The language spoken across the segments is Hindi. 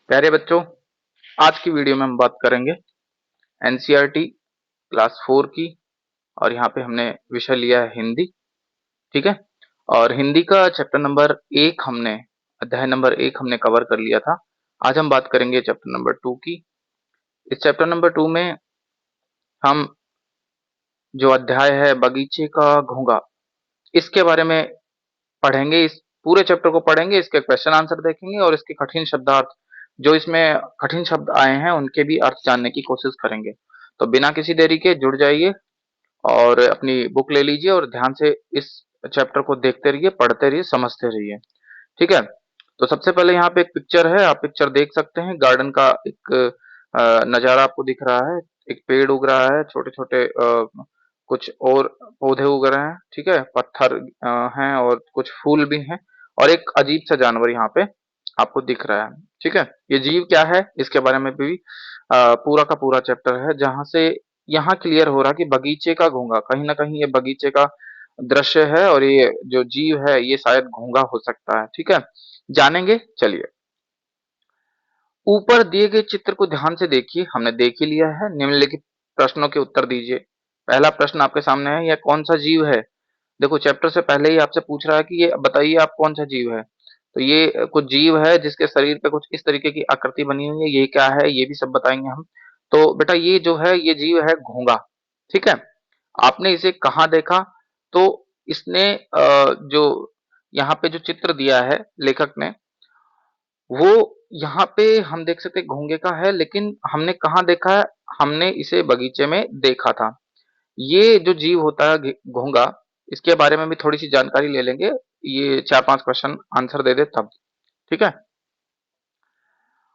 प्यारे बच्चों, आज की वीडियो में हम बात करेंगे एनसीईआरटी क्लास 4 की। और यहाँ पे हमने विषय लिया है हिंदी। ठीक है। और हिंदी का चैप्टर नंबर 1 हमने अध्याय नंबर 1 हमने कवर कर लिया था। आज हम बात करेंगे चैप्टर नंबर 2 की। इस चैप्टर नंबर 2 में हम जो अध्याय है बगीचे का घोंघा, इसके बारे में पढ़ेंगे। इस पूरे चैप्टर को पढ़ेंगे, इसके क्वेश्चन आंसर देखेंगे और इसके कठिन शब्दार्थ, जो इसमें कठिन शब्द आए हैं उनके भी अर्थ जानने की कोशिश करेंगे। तो बिना किसी देरी के जुड़ जाइए और अपनी बुक ले लीजिए और ध्यान से इस चैप्टर को देखते रहिए, पढ़ते रहिए, समझते रहिए। ठीक है। तो सबसे पहले यहाँ पे एक पिक्चर है, आप पिक्चर देख सकते हैं। गार्डन का एक नज़ारा आपको दिख रहा है। एक पेड़ उग रहा है, छोटे छोटे कुछ और पौधे उग रहे हैं। ठीक है। पत्थर हैं और कुछ फूल भी हैं। और एक अजीब सा जानवर यहाँ पे आपको दिख रहा है। ठीक है। ये जीव क्या है इसके बारे में भी पूरा का पूरा चैप्टर है, जहाँ से यहाँ क्लियर हो रहा है कि बगीचे का घोंघा, कहीं ना कहीं ये बगीचे का दृश्य है और ये जो जीव है ये शायद घोंघा हो सकता है। ठीक है। जानेंगे, चलिए। ऊपर दिए गए चित्र को ध्यान से देखिए, हमने देख ही लिया है। निम्नलिखित प्रश्नों के उत्तर दीजिए। पहला प्रश्न आपके सामने है, यह कौन सा जीव है। देखो, चैप्टर से पहले ही आपसे पूछ रहा है कि ये बताइए आप कौन सा जीव है। तो ये कुछ जीव है जिसके शरीर पे कुछ इस तरीके की आकृति बनी हुई है। ये क्या है ये भी सब बताएंगे हम। तो बेटा ये जो है ये जीव है घोंघा। ठीक है। आपने इसे कहाँ देखा। तो इसने जो यहाँ पे जो चित्र दिया है लेखक ने, वो यहाँ पे हम देख सकते हैं घोंघे का है, लेकिन हमने कहाँ देखा है। हमने इसे बगीचे में देखा था। ये जो जीव होता है घोंघा, इसके बारे में भी थोड़ी सी जानकारी ले लेंगे। ये 4-5 क्वेश्चन आंसर दे दे तब। ठीक है।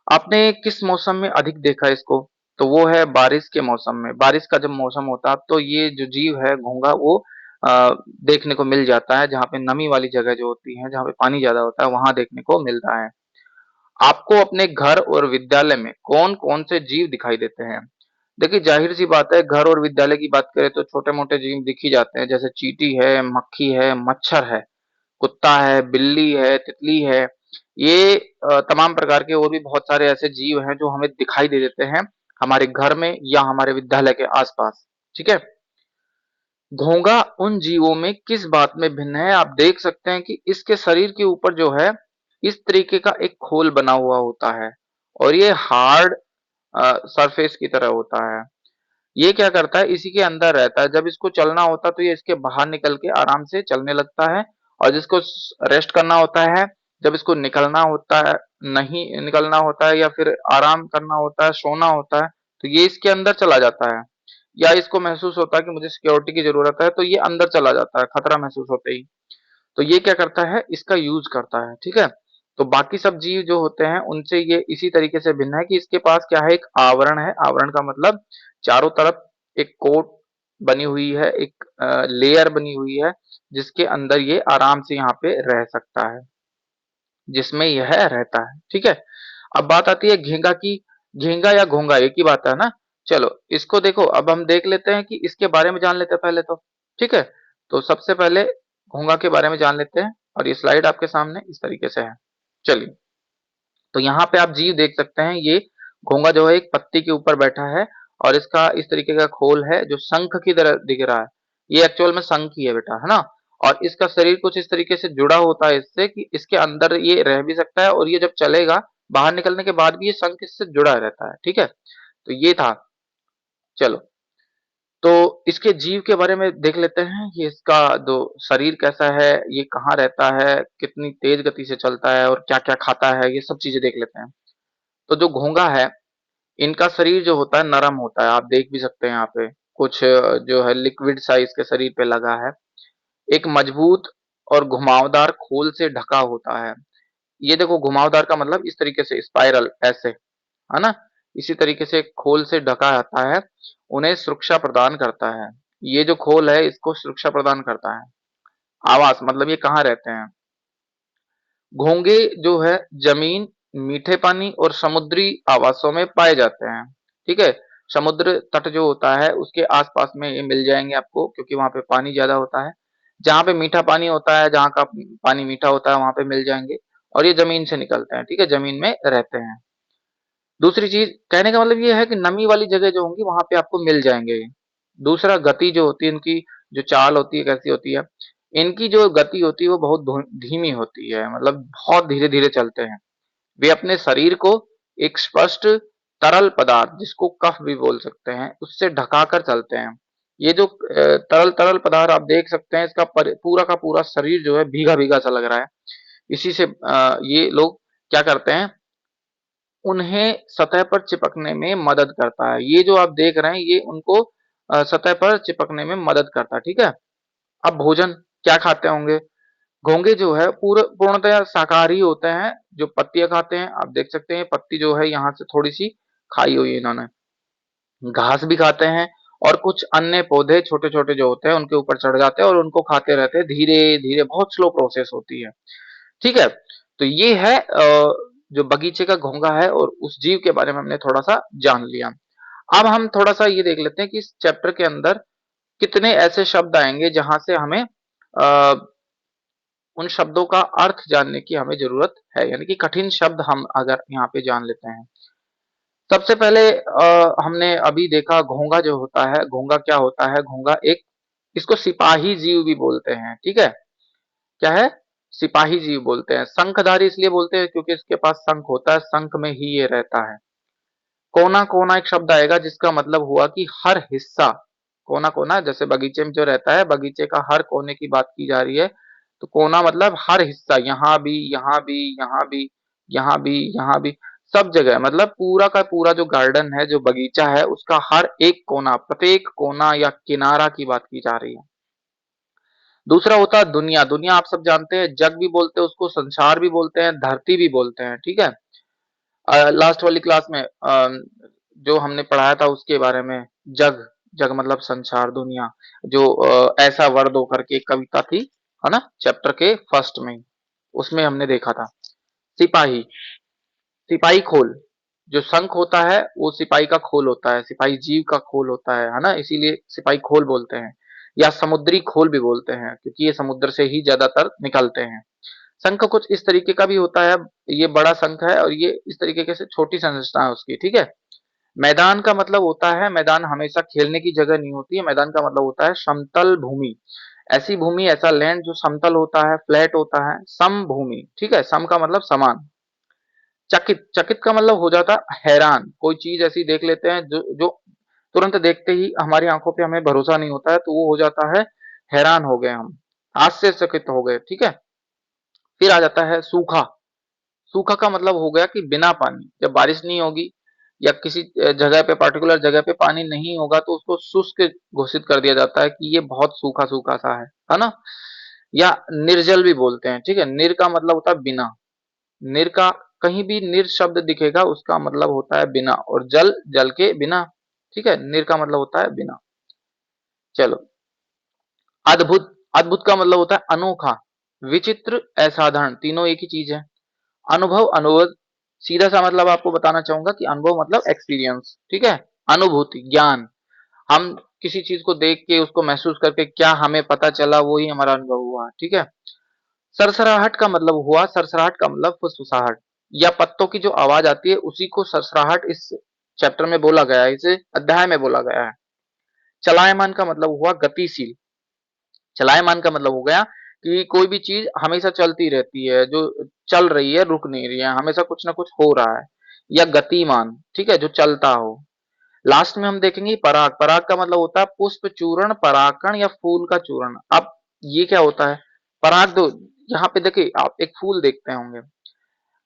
आपने किस मौसम में अधिक देखा इसको। तो वो है बारिश के मौसम में। बारिश का जब मौसम होता है तो ये जो जीव है घोंघा वो देखने को मिल जाता है, जहाँ पे नमी वाली जगह जो होती है, जहाँ पे पानी ज्यादा होता है, वहां देखने को मिलता है। आपको अपने घर और विद्यालय में कौन कौन से जीव दिखाई देते हैं। देखिए, जाहिर सी बात है, घर और विद्यालय की बात करें तो छोटे मोटे जीव दिख ही जाते हैं, जैसे चींटी है, मक्खी है, मच्छर है, कुत्ता है, बिल्ली है, तितली है। ये तमाम प्रकार के और भी बहुत सारे ऐसे जीव हैं जो हमें दिखाई दे देते हैं हमारे घर में या हमारे विद्यालय के आसपास। ठीक है। घोंघा उन जीवों में किस बात में भिन्न है। आप देख सकते हैं कि इसके शरीर के ऊपर जो है इस तरीके का एक खोल बना हुआ होता है और ये हार्ड सरफेस की तरह होता है। ये क्या करता है, इसी के अंदर रहता है। जब इसको चलना होता है तो ये इसके बाहर निकल के आराम से चलने लगता है। और जिसको रेस्ट करना होता है, जब इसको निकलना होता है, नहीं निकलना होता है या फिर आराम करना होता है, सोना होता है, तो ये इसके अंदर चला जाता है। या इसको महसूस होता है कि मुझे सिक्योरिटी की जरूरत है, तो ये अंदर चला जाता है खतरा महसूस होते ही। तो ये क्या करता है, इसका यूज करता है। ठीक है। तो बाकी सब जीव जो होते हैं उनसे ये इसी तरीके से भिन्न है कि इसके पास क्या है, एक आवरण है। आवरण का मतलब चारों तरफ एक कोट बनी हुई है, एक लेयर बनी हुई है, जिसके अंदर ये आराम से यहाँ पे रह सकता है, जिसमें यह रहता है। ठीक है। अब बात आती है घेंगा की। घेंगा या घोंगा एक ही बात है ना। चलो इसको देखो, अब हम देख लेते हैं कि इसके बारे में जान लेते हैं पहले तो। ठीक है। तो सबसे पहले घोंगा के बारे में जान लेते हैं और ये स्लाइड आपके सामने इस तरीके से है। चलिए। तो यहाँ पे आप जीव देख सकते हैं, ये घोंगा जो है एक पत्ती के ऊपर बैठा है और इसका इस तरीके का खोल है जो शंख की तरह दिख रहा है। ये एक्चुअल में शंख ही है बेटा, है ना। और इसका शरीर कुछ इस तरीके से जुड़ा होता है इससे कि इसके अंदर ये रह भी सकता है और ये जब चलेगा बाहर निकलने के बाद भी ये शंख इससे जुड़ा रहता है। ठीक है। तो ये था। चलो, तो इसके जीव के बारे में देख लेते हैं। ये इसका जो शरीर कैसा है, ये कहाँ रहता है, कितनी तेज गति से चलता है और क्या क्या खाता है, ये सब चीजें देख लेते हैं। तो जो घोंगा है, इनका शरीर जो होता है नरम होता है। आप देख भी सकते हैं यहाँ पे कुछ जो है लिक्विड सा इसके शरीर पे लगा है। एक मजबूत और घुमावदार खोल से ढका होता है। ये देखो, घुमावदार का मतलब इस तरीके से स्पाइरल ऐसे, है ना। इसी तरीके से खोल से ढका रहता है, उन्हें सुरक्षा प्रदान करता है। ये जो खोल है इसको सुरक्षा प्रदान करता है। आवास मतलब ये कहाँ रहते हैं। घोंगे जो है जमीन, मीठे पानी और समुद्री आवासों में पाए जाते हैं। ठीक है। समुद्र तट जो होता है उसके आसपास में ये मिल जाएंगे आपको, क्योंकि वहां पे पानी ज्यादा होता है। जहाँ पे मीठा पानी होता है, जहाँ का पानी मीठा होता है, वहां पे मिल जाएंगे। और ये जमीन से निकलते हैं। ठीक है, जमीन में रहते हैं। दूसरी चीज कहने का मतलब ये है कि नमी वाली जगह जो होंगी वहां पे आपको मिल जाएंगे। दूसरा, गति जो होती है इनकी, जो चाल होती है कैसी होती है, इनकी जो गति होती है वो बहुत धीमी होती है, मतलब बहुत धीरे धीरे चलते हैं। वे अपने शरीर को एक स्पष्ट तरल पदार्थ, जिसको कफ भी बोल सकते हैं, उससे ढकाकर चलते हैं। ये जो तरल तरल पदार्थ आप देख सकते हैं, इसका पूरा का पूरा शरीर जो है भीगा भीगा सा लग रहा है। इसी से ये लोग क्या करते हैं, उन्हें सतह पर चिपकने में मदद करता है। ये जो आप देख रहे हैं ये उनको सतह पर चिपकने में मदद करता है, ठीक है। अब भोजन क्या खाते होंगे? घोंगे जो है पूर्णतः शाकाहारी होते हैं, जो पत्तियां खाते हैं। आप देख सकते हैं पत्ती जो है यहाँ से थोड़ी सी खाई हुई है इन्होंने। घास भी खाते हैं, और कुछ अन्य पौधे छोटे छोटे जो होते हैं उनके ऊपर चढ़ जाते हैं और उनको खाते रहते हैं धीरे धीरे, बहुत स्लो प्रोसेस होती है, ठीक है। तो ये है जो बगीचे का घोंगा है, और उस जीव के बारे में हमने थोड़ा सा जान लिया। अब हम थोड़ा सा ये देख लेते हैं कि इस चैप्टर के अंदर कितने ऐसे शब्द आएंगे जहां से हमें उन शब्दों का अर्थ जानने की हमें जरूरत है, यानी कि कठिन शब्द हम अगर यहाँ पे जान लेते हैं। सबसे पहले हमने अभी देखा घोंगा जो होता है, घोंगा क्या होता है? घोंगा एक, इसको सिपाही जीव भी बोलते हैं, ठीक है। क्या है? सिपाही जीव बोलते हैं। शंखधारी इसलिए बोलते हैं क्योंकि इसके पास शंख होता है, शंख में ही ये रहता है। कोना कोना एक शब्द आएगा जिसका मतलब हुआ कि हर हिस्सा। कोना कोना जैसे बगीचे में जो रहता है, बगीचे का हर कोने की बात की जा रही है, तो कोना मतलब हर हिस्सा, यहाँ भी, यहाँ भी, यहाँ भी, यहाँ भी, यहाँ भी, सब जगह, मतलब पूरा का पूरा जो गार्डन है, जो बगीचा है, उसका हर एक कोना, प्रत्येक कोना या किनारा की बात की जा रही है। दूसरा होता है दुनिया। दुनिया आप सब जानते हैं, जग भी बोलते हैं उसको, संसार भी बोलते हैं, धरती भी बोलते हैं, ठीक है। लास्ट वाली क्लास में जो हमने पढ़ाया था उसके बारे में, जग, जग मतलब संसार, दुनिया, जो ऐसा वर्ड होकर के एक कविता थी, है ना, चैप्टर के फर्स्ट में, उसमें हमने देखा था। सिपाही, सिपाही खोल, जो शंख होता है वो सिपाही का खोल होता है, सिपाही जीव का खोल होता है ना, इसीलिए सिपाही खोल बोलते हैं, या समुद्री खोल भी बोलते हैं क्योंकि ये समुद्र से ही ज्यादातर निकलते हैं। शंख कुछ इस तरीके का भी होता है, ये बड़ा शंख है और ये इस तरीके से छोटी संरचना है उसकी, ठीक है। मैदान का मतलब होता है, मैदान हमेशा खेलने की जगह नहीं होती है, मैदान का मतलब होता है समतल भूमि। ऐसी भूमि, ऐसा लैंड जो समतल होता है, फ्लैट होता है, समभूमि, ठीक है। सम का मतलब समान। चकित, चकित का मतलब हो जाता है हैरान, कोई चीज ऐसी देख लेते हैं जो जो तुरंत देखते ही हमारी आंखों पे हमें भरोसा नहीं होता है, तो वो हो जाता है हैरान हो गए हम, आश्चर्यचकित हो गए, ठीक है। फिर आ जाता है सूखा। सूखा का मतलब हो गया कि बिना पानी, जब बारिश नहीं होगी या किसी जगह पे, पर्टिकुलर जगह पे पानी नहीं होगा, तो उसको शुष्क घोषित कर दिया जाता है कि ये बहुत सूखा सूखा सा है ना। या निर्जल भी बोलते हैं, ठीक है। निर का मतलब होता है बिना, निर का, कहीं भी निर शब्द दिखेगा उसका मतलब होता है बिना, और जल, जल के बिना, ठीक है। निर का मतलब होता है बिना। चलो, अद्भुत, अद्भुत का मतलब होता है अनोखा, विचित्र, असाधारण, तीनों एक ही चीज है। अनुभव, अनुभव, सीधा सा मतलब आपको बताना चाहूंगा कि अनुभव मतलब एक्सपीरियंस, ठीक है। अनुभूति, ज्ञान, हम किसी चीज को देख के उसको महसूस करके क्या हमें पता चला, वो ही हमारा अनुभव हुआ, ठीक है। सरसराहट का मतलब हुआ, सरसराहट का मतलब फुसफुसाहट, या पत्तों की जो आवाज आती है उसी को सरसराहट इस चैप्टर में बोला गया है, इस अध्याय में बोला गया है। चलायमान का मतलब हुआ गतिशील। चलायमान का मतलब हो गया कि कोई भी चीज हमेशा चलती रहती है, जो चल रही है, रुक नहीं रही है, हमेशा कुछ ना कुछ हो रहा है। या गतिमान, ठीक है, जो चलता हो। लास्ट में हम देखेंगे पराग। पराग का मतलब होता है पुष्प चूर्ण, परागकण या फूल का चूर्ण। अब ये क्या होता है? पराग दो, यहाँ पे देखिए आप एक फूल देखते होंगे,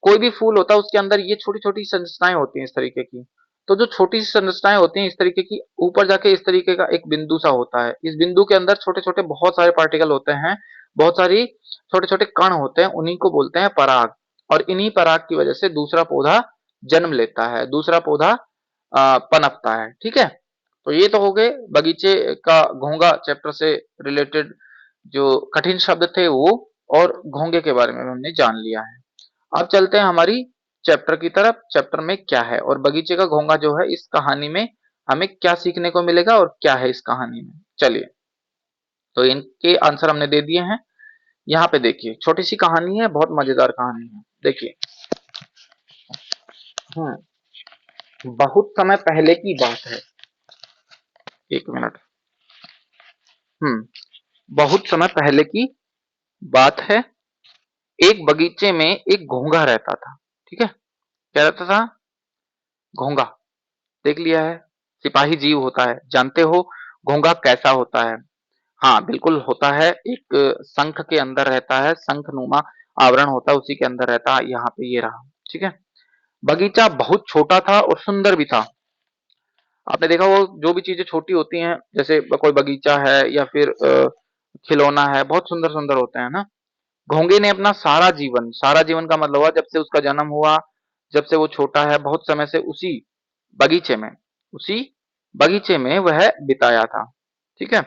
कोई भी फूल होता है उसके अंदर ये छोटी छोटी संरचनाएं होती हैं इस तरीके की। तो जो छोटी सी संरचनाएं होती हैं इस तरीके की, ऊपर जाके इस तरीके का एक बिंदु सा होता है, इस बिंदु के अंदर छोटे छोटे बहुत सारे पार्टिकल होते हैं, बहुत सारी छोटे छोटे कण होते हैं, उन्हीं को बोलते हैं पराग। और इन्हीं पराग की वजह से दूसरा पौधा जन्म लेता है, दूसरा पौधा पनपता है, ठीक है। तो ये तो हो गए बगीचे का घोंगा चैप्टर से रिलेटेड जो कठिन शब्द थे वो, और घोंगे के बारे में हमने जान लिया है। अब चलते हैं हमारी चैप्टर की तरफ, चैप्टर में क्या है, और बगीचे का घोंगा जो है इस कहानी में हमें क्या सीखने को मिलेगा और क्या है इस कहानी में। चलिए, तो इनके आंसर हमने दे दिए हैं। यहाँ पे देखिए, छोटी सी कहानी है, बहुत मजेदार कहानी है, देखिए। हम्म बहुत समय पहले की बात है। एक मिनट। हम्म। बहुत समय पहले की बात है। एक बगीचे में एक घोंघा रहता था। ठीक है। क्या रहता था? घोंघा। देख लिया है। सिपाही जीव होता है, जानते हो घोंघा कैसा होता है? हाँ बिल्कुल होता है। एक शंख के अंदर रहता है, शंखनुमा आवरण होता है, उसी के अंदर रहता है। यहाँ पे ये रहा। ठीक है। बगीचा बहुत छोटा था और सुंदर भी था। आपने देखा वो जो भी चीजें छोटी होती हैं, जैसे कोई बगीचा है या फिर खिलौना है, बहुत सुंदर सुंदर होते हैं ना। घोंगे ने अपना सारा जीवन का मतलब हुआ जब से उसका जन्म हुआ, जब से वो छोटा है, बहुत समय से बगीचे में उसी बगीचे में वह बिताया था। ठीक है।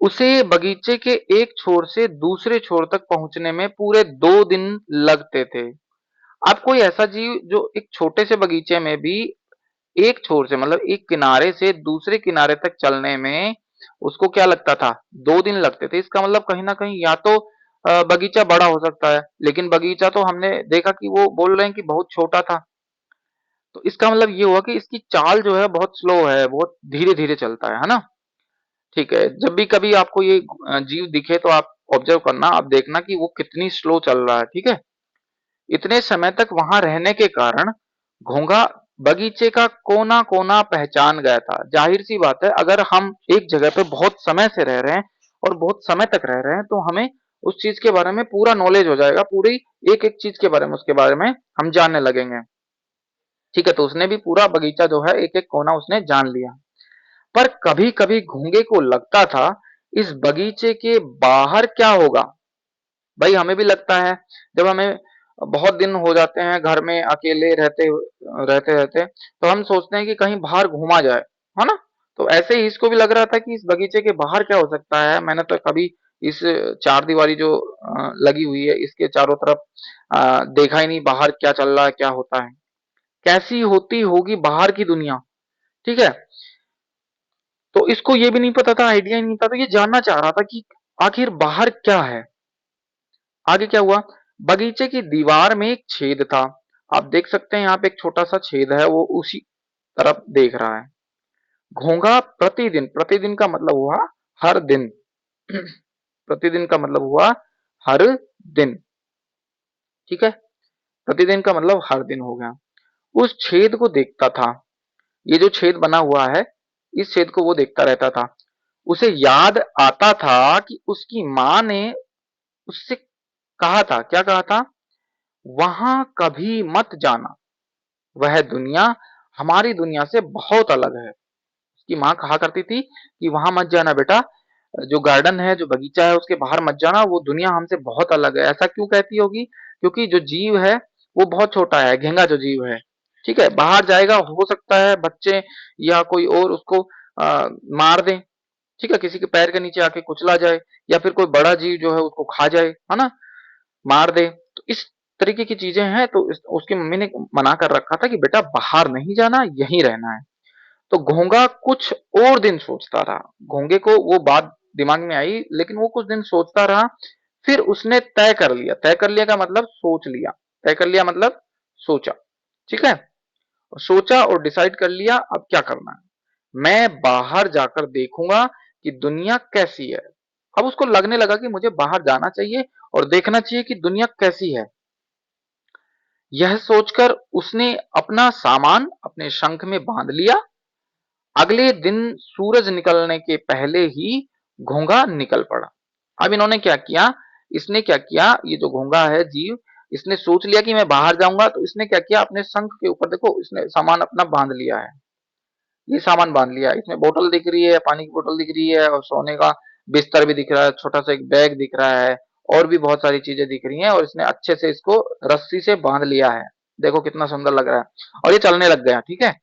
उसे बगीचे के एक छोर से दूसरे छोर तक पहुंचने में पूरे 2 दिन लगते थे। अब कोई ऐसा जीव जो एक छोटे से बगीचे में भी एक छोर से मतलब एक किनारे से दूसरे किनारे तक चलने में उसको क्या लगता था? 2 दिन लगते थे। इसका मतलब कहीं ना कहीं या तो बगीचा बड़ा हो सकता है, लेकिन बगीचा तो हमने देखा कि वो बोल रहे हैं कि बहुत छोटा था। तो इसका मतलब ये हुआ कि इसकी चाल जो है बहुत स्लो है, बहुत धीरे धीरे चलता है ना। ठीक है। जब भी कभी आपको ये जीव दिखे तो आप ऑब्जर्व करना, आप देखना कि वो कितनी स्लो चल रहा है। ठीक है। इतने समय तक वहां रहने के कारण घोंघा बगीचे का कोना कोना पहचान गया था। जाहिर सी बात है, अगर हम एक जगह पे बहुत समय से रह रहे हैं और बहुत समय तक रह रहे हैं तो हमें उस चीज के बारे में पूरा नॉलेज हो जाएगा, पूरी एक एक चीज के बारे में, उसके बारे में हम जानने लगेंगे। ठीक है। तो उसने भी पूरा बगीचा जो है एक एक कोना उसने जान लिया। पर कभी कभी घोंगे को लगता था इस बगीचे के बाहर क्या होगा। भाई हमें भी लगता है, जब हमें बहुत दिन हो जाते हैं घर में अकेले रहते रहते रहते, तो हम सोचते हैं कि कहीं बाहर घूमा जाए, है ना। तो ऐसे ही इसको भी लग रहा था कि इस बगीचे के बाहर क्या हो सकता है। मैंने तो कभी इस चार दीवारी जो लगी हुई है इसके चारों तरफ देखा ही नहीं बाहर क्या चल रहा है, क्या होता है, कैसी होती होगी बाहर की दुनिया। ठीक है। तो इसको ये भी नहीं पता था, आइडिया ही नहीं था, तो ये जानना चाह रहा था कि आखिर बाहर क्या है। आगे क्या हुआ? बगीचे की दीवार में एक छेद था। आप देख सकते हैं यहाँ पे एक छोटा सा छेद है, वो उसी तरफ देख रहा है। घोंघा प्रतिदिन, प्रतिदिन का मतलब हुआ हर दिन, प्रतिदिन का मतलब हुआ हर दिन। ठीक है। प्रतिदिन का मतलब हर दिन हो गया। उस छेद को देखता था। ये जो छेद बना हुआ है, इस छेद को वो देखता रहता था। उसे याद आता था कि उसकी माँ ने उससे कहा था, क्या कहा था? वहां कभी मत जाना, वह दुनिया हमारी दुनिया से बहुत अलग है। उसकी माँ कहा करती थी कि वहां मत जाना बेटा, जो गार्डन है, जो बगीचा है, उसके बाहर मत जाना, वो दुनिया हमसे बहुत अलग है। ऐसा क्यों कहती होगी? क्योंकि जो जीव है वो बहुत छोटा है, घेंगा जो जीव है। ठीक है। बाहर जाएगा, हो सकता है बच्चे या कोई और उसको मार दे। ठीक है। किसी के पैर के नीचे आके कुचला जाए, या फिर कोई बड़ा जीव जो है उसको खा जाए, है ना, मार दे। तो इस तरीके की चीजें हैं। तो उसकी मम्मी ने मना कर रखा था कि बेटा बाहर नहीं जाना, यहीं रहना है। तो घोंगा कुछ और दिन सोचता रहा। घोंगे को वो बात दिमाग में आई, लेकिन वो कुछ दिन सोचता रहा। फिर उसने तय कर लिया। तय कर लिया का मतलब सोच लिया। तय कर लिया मतलब सोचा। ठीक है। सोचा और डिसाइड कर लिया अब क्या करना है। मैं बाहर जाकर देखूंगा कि दुनिया कैसी है। अब उसको लगने लगा कि मुझे बाहर जाना चाहिए और देखना चाहिए कि दुनिया कैसी है। यह सोचकर उसने अपना सामान अपने शंख में बांध लिया। अगले दिन सूरज निकलने के पहले ही घोंघा निकल पड़ा। अब इन्होंने क्या किया? इसने क्या किया, ये जो घोंघा है जीव, इसने सोच लिया कि मैं बाहर जाऊंगा, तो इसने क्या किया, अपने शंख के ऊपर देखो इसने सामान अपना बांध लिया है। ये सामान बांध लिया। इसमें बोतल दिख रही है, पानी की बोतल दिख रही है, और सोने का बिस्तर भी दिख रहा है, छोटा सा एक बैग दिख रहा है, और भी बहुत सारी चीजें दिख रही हैं, और इसने अच्छे से इसको रस्सी से बांध लिया है। देखो कितना सुंदर लग रहा है। और ये चलने लग गया। ठीक है।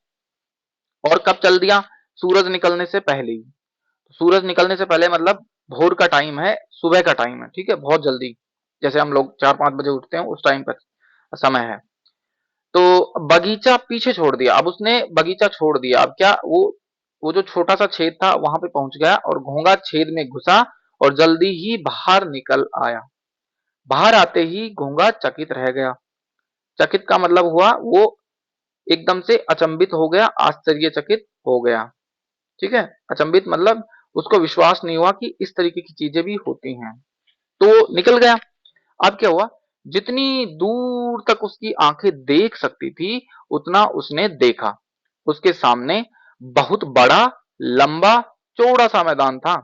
और कब चल दिया? सूरज निकलने से पहले ही। सूरज निकलने से पहले मतलब भोर का टाइम है, सुबह का टाइम है। ठीक है। बहुत जल्दी, जैसे हम लोग 4-5 बजे उठते हैं उस टाइम का समय है। तो बगीचा पीछे छोड़ दिया। अब उसने बगीचा छोड़ दिया। अब क्या, वो जो छोटा सा छेद था वहां पे पहुंच गया, और घोंघा छेद में घुसा और जल्दी ही बाहर निकल आया। बाहर आते ही घोंघा चकित रह गया। चकित का मतलब हुआ वो एकदम से अचंभित हो गया, आश्चर्यचकित हो गया। ठीक है, अचंभित मतलब उसको विश्वास नहीं हुआ कि इस तरीके की चीजें भी होती हैं। तो निकल गया। अब क्या हुआ, जितनी दूर तक उसकी आंखें देख सकती थी उतना उसने देखा। उसके सामने बहुत बड़ा, लंबा, चौड़ा सा मैदान था।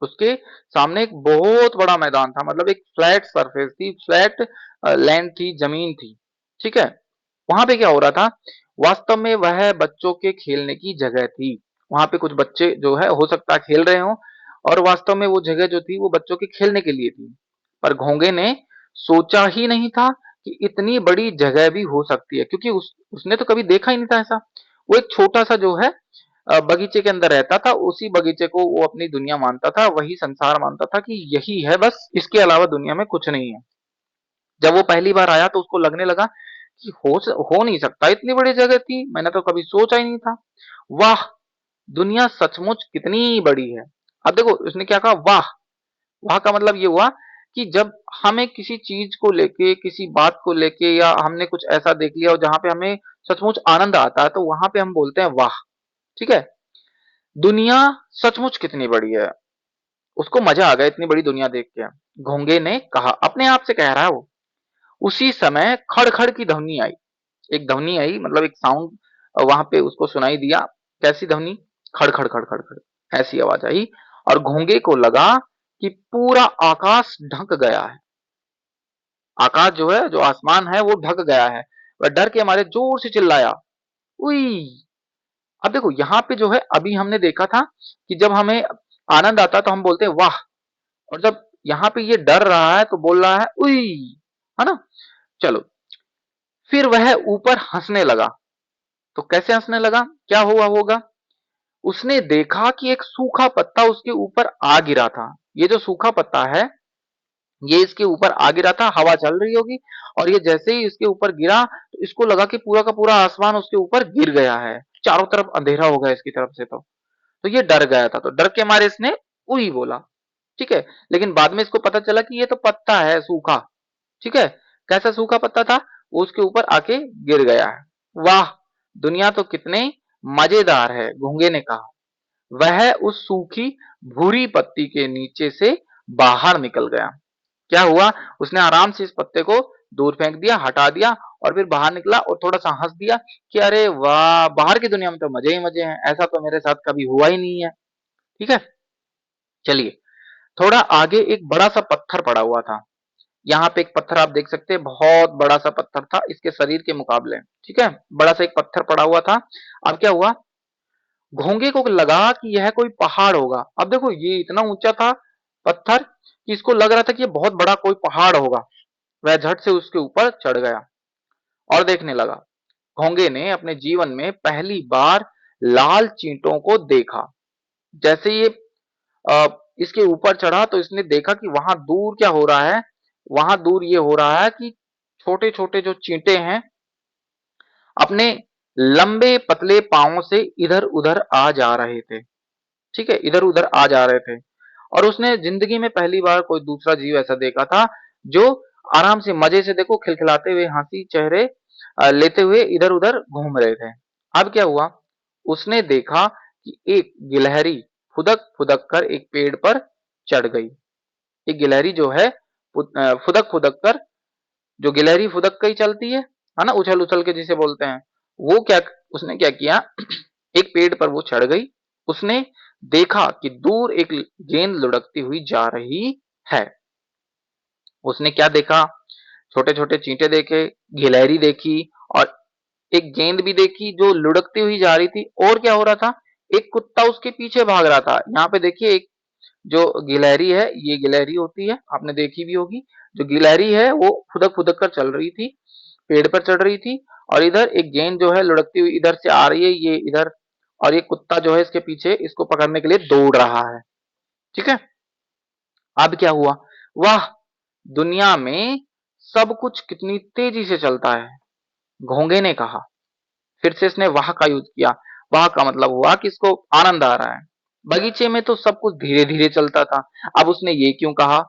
उसके सामने एक बहुत बड़ा मैदान था, मतलब एक फ्लैट सरफेस थी, फ्लैट लैंड थी, जमीन थी। ठीक है, वहां पे क्या हो रहा था, वास्तव में वह बच्चों के खेलने की जगह थी। वहां पे कुछ बच्चे जो है हो सकता है खेल रहे हों, और वास्तव में वो जगह जो थी वो बच्चों के खेलने के लिए थी। पर घोंगे ने सोचा ही नहीं था कि इतनी बड़ी जगह भी हो सकती है, क्योंकि उसने तो कभी देखा ही नहीं था ऐसा। वो एक छोटा सा जो है बगीचे के अंदर रहता था, उसी बगीचे को वो अपनी दुनिया मानता था, वही संसार मानता था कि यही है बस, इसके अलावा दुनिया में कुछ नहीं है। जब वो पहली बार आया तो उसको लगने लगा कि हो नहीं सकता, इतनी बड़ी जगह थी, मैंने तो कभी सोचा ही नहीं था। वाह, दुनिया सचमुच कितनी बड़ी है। अब देखो उसने क्या कहा, वाह। वाह का मतलब ये हुआ कि जब हमें किसी चीज को लेके, किसी बात को लेके, या हमने कुछ ऐसा देख लिया और जहां पे हमें सचमुच आनंद आता है, तो वहां पे हम बोलते हैं वाह। ठीक है, दुनिया सचमुच कितनी बड़ी है। उसको मजा आ गया इतनी बड़ी दुनिया देख के। घोंगे ने कहा, अपने आप से कह रहा है वो। उसी समय खड़-खड़ की ध्वनि आई। एक ध्वनि आई, मतलब एक साउंड वहां पे उसको सुनाई दिया। कैसी ध्वनि? खड़-खड़ खड़-खड़ खड़, ऐसी आवाज आई। और घोंगे को लगा कि पूरा आकाश ढक गया है। आकाश जो है, जो आसमान है वो ढक गया है। वह डर के मारे जोर से चिल्लाया, उई। अब देखो यहाँ पे जो है, अभी हमने देखा था कि जब हमें आनंद आता है तो हम बोलते हैं वाह, और जब यहाँ पे ये डर रहा है तो बोल रहा है उई, है ना। चलो, फिर वह ऊपर हंसने लगा। तो कैसे हंसने लगा, क्या हुआ होगा? उसने देखा कि एक सूखा पत्ता उसके ऊपर आ गिरा था। ये जो सूखा पत्ता है, ये इसके ऊपर आ गिरा था, हवा चल रही होगी, और ये जैसे ही इसके ऊपर गिरा तो इसको लगा कि पूरा का पूरा आसमान उसके ऊपर गिर गया है, चारों तरफ अंधेरा हो गया इसकी तरफ से। तो ये डर गया था, तो डर के मारे इसने उई बोला। ठीक है, लेकिन बाद में इसको पता चला कि ये तो पत्ता है सूखा। ठीक है, कैसा सूखा पत्ता था, वो उसके ऊपर आके गिर गया है। वाह, दुनिया तो कितने मजेदार है, गूंगे ने कहा। वह उस सूखी भूरी पत्ती के नीचे से बाहर निकल गया। क्या हुआ, उसने आराम से इस पत्ते को दूर फेंक दिया, हटा दिया, और फिर बाहर निकला और थोड़ा सा हंस दिया कि अरे वाह, बाहर की दुनिया में तो मजे ही मजे हैं, ऐसा तो मेरे साथ कभी हुआ ही नहीं है। ठीक है, चलिए, थोड़ा आगे एक बड़ा सा पत्थर पड़ा हुआ था। यहाँ पे एक पत्थर आप देख सकते हैं, बहुत बड़ा सा पत्थर था इसके शरीर के मुकाबले। ठीक है, बड़ा सा एक पत्थर पड़ा हुआ था। अब क्या हुआ, घोंगे को लगा कि यह कोई पहाड़ होगा। अब देखो ये इतना ऊंचा था पत्थर कि इसको लग रहा था कि ये बहुत बड़ा कोई पहाड़ होगा। वह झट से उसके ऊपर चढ़ गया और देखने लगा। घोंगे ने अपने जीवन में पहली बार लाल चींटों को देखा। जैसे ये अ, इसके ऊपर चढ़ा तो इसने देखा कि वहां दूर क्या हो रहा है। वहां दूर ये हो रहा है कि छोटे छोटे जो चींटे हैं, अपने लंबे पतले पांवों से इधर उधर आ जा रहे थे। ठीक है, इधर उधर आ जा रहे थे। और उसने जिंदगी में पहली बार कोई दूसरा जीव ऐसा देखा था जो आराम से मजे से, देखो, खिलखिलाते हुए, हंसी चेहरे लेते हुए इधर उधर घूम रहे थे। अब क्या हुआ, उसने देखा कि एक गिलहरी फुदक फुदक कर एक पेड़ पर चढ़ गई। एक गिलहरी जो है, फुदक फुदक कर, जो गिलहरी फुदक कर ही चलती है ना, उछल उछल के जिसे बोलते हैं, वो क्या, उसने क्या किया, एक पेड़ पर वो चढ़ गई। उसने देखा कि दूर एक गेंद लुढ़कती हुई जा रही है। उसने क्या देखा, छोटे छोटे चींटे देखे, गिलहरी देखी, और एक गेंद भी देखी जो लुढ़कती हुई जा रही थी। और क्या हो रहा था, एक कुत्ता उसके पीछे भाग रहा था। यहाँ पे देखिए, एक जो गिलहरी है, ये गिलहरी होती है, आपने देखी भी होगी। जो गिलहरी है वो फुदक फुदक कर चल रही थी, पेड़ पर चढ़ रही थी, और इधर एक गेंद जो है लुढ़कती हुई इधर से आ रही है, ये इधर, और ये कुत्ता जो है इसके पीछे इसको पकड़ने के लिए दौड़ रहा है। ठीक है, अब क्या हुआ, वाह, दुनिया में सब कुछ कितनी तेजी से चलता है, घोंगे ने कहा। फिर से इसने वाह का यूज किया। वाह का मतलब हुआ कि इसको आनंद आ रहा है। बगीचे में तो सब कुछ धीरे धीरे चलता था। अब उसने ये क्यों कहा,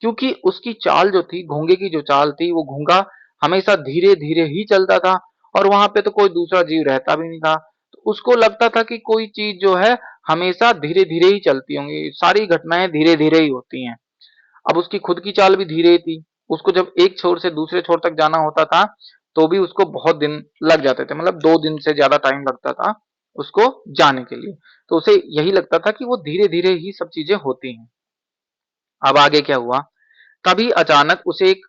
क्योंकि उसकी चाल जो थी, घोंगे की जो चाल थी, वो घोंगा हमेशा धीरे धीरे ही चलता था, और वहां पे तो कोई दूसरा जीव रहता भी नहीं था। तो उसको लगता था कि कोई चीज जो है हमेशा धीरे धीरे ही चलती होंगी, सारी घटनाएं धीरे धीरे ही होती हैं। अब उसकी खुद की चाल भी धीरे थी। उसको जब एक छोर से दूसरे छोर तक जाना होता था तो भी उसको बहुत दिन लग जाते थे, मतलब 2 दिन से ज्यादा टाइम लगता था उसको जाने के लिए। तो उसे यही लगता था कि वो धीरे धीरे ही सब चीजें होती हैं। अब आगे क्या हुआ, तभी अचानक उसे एक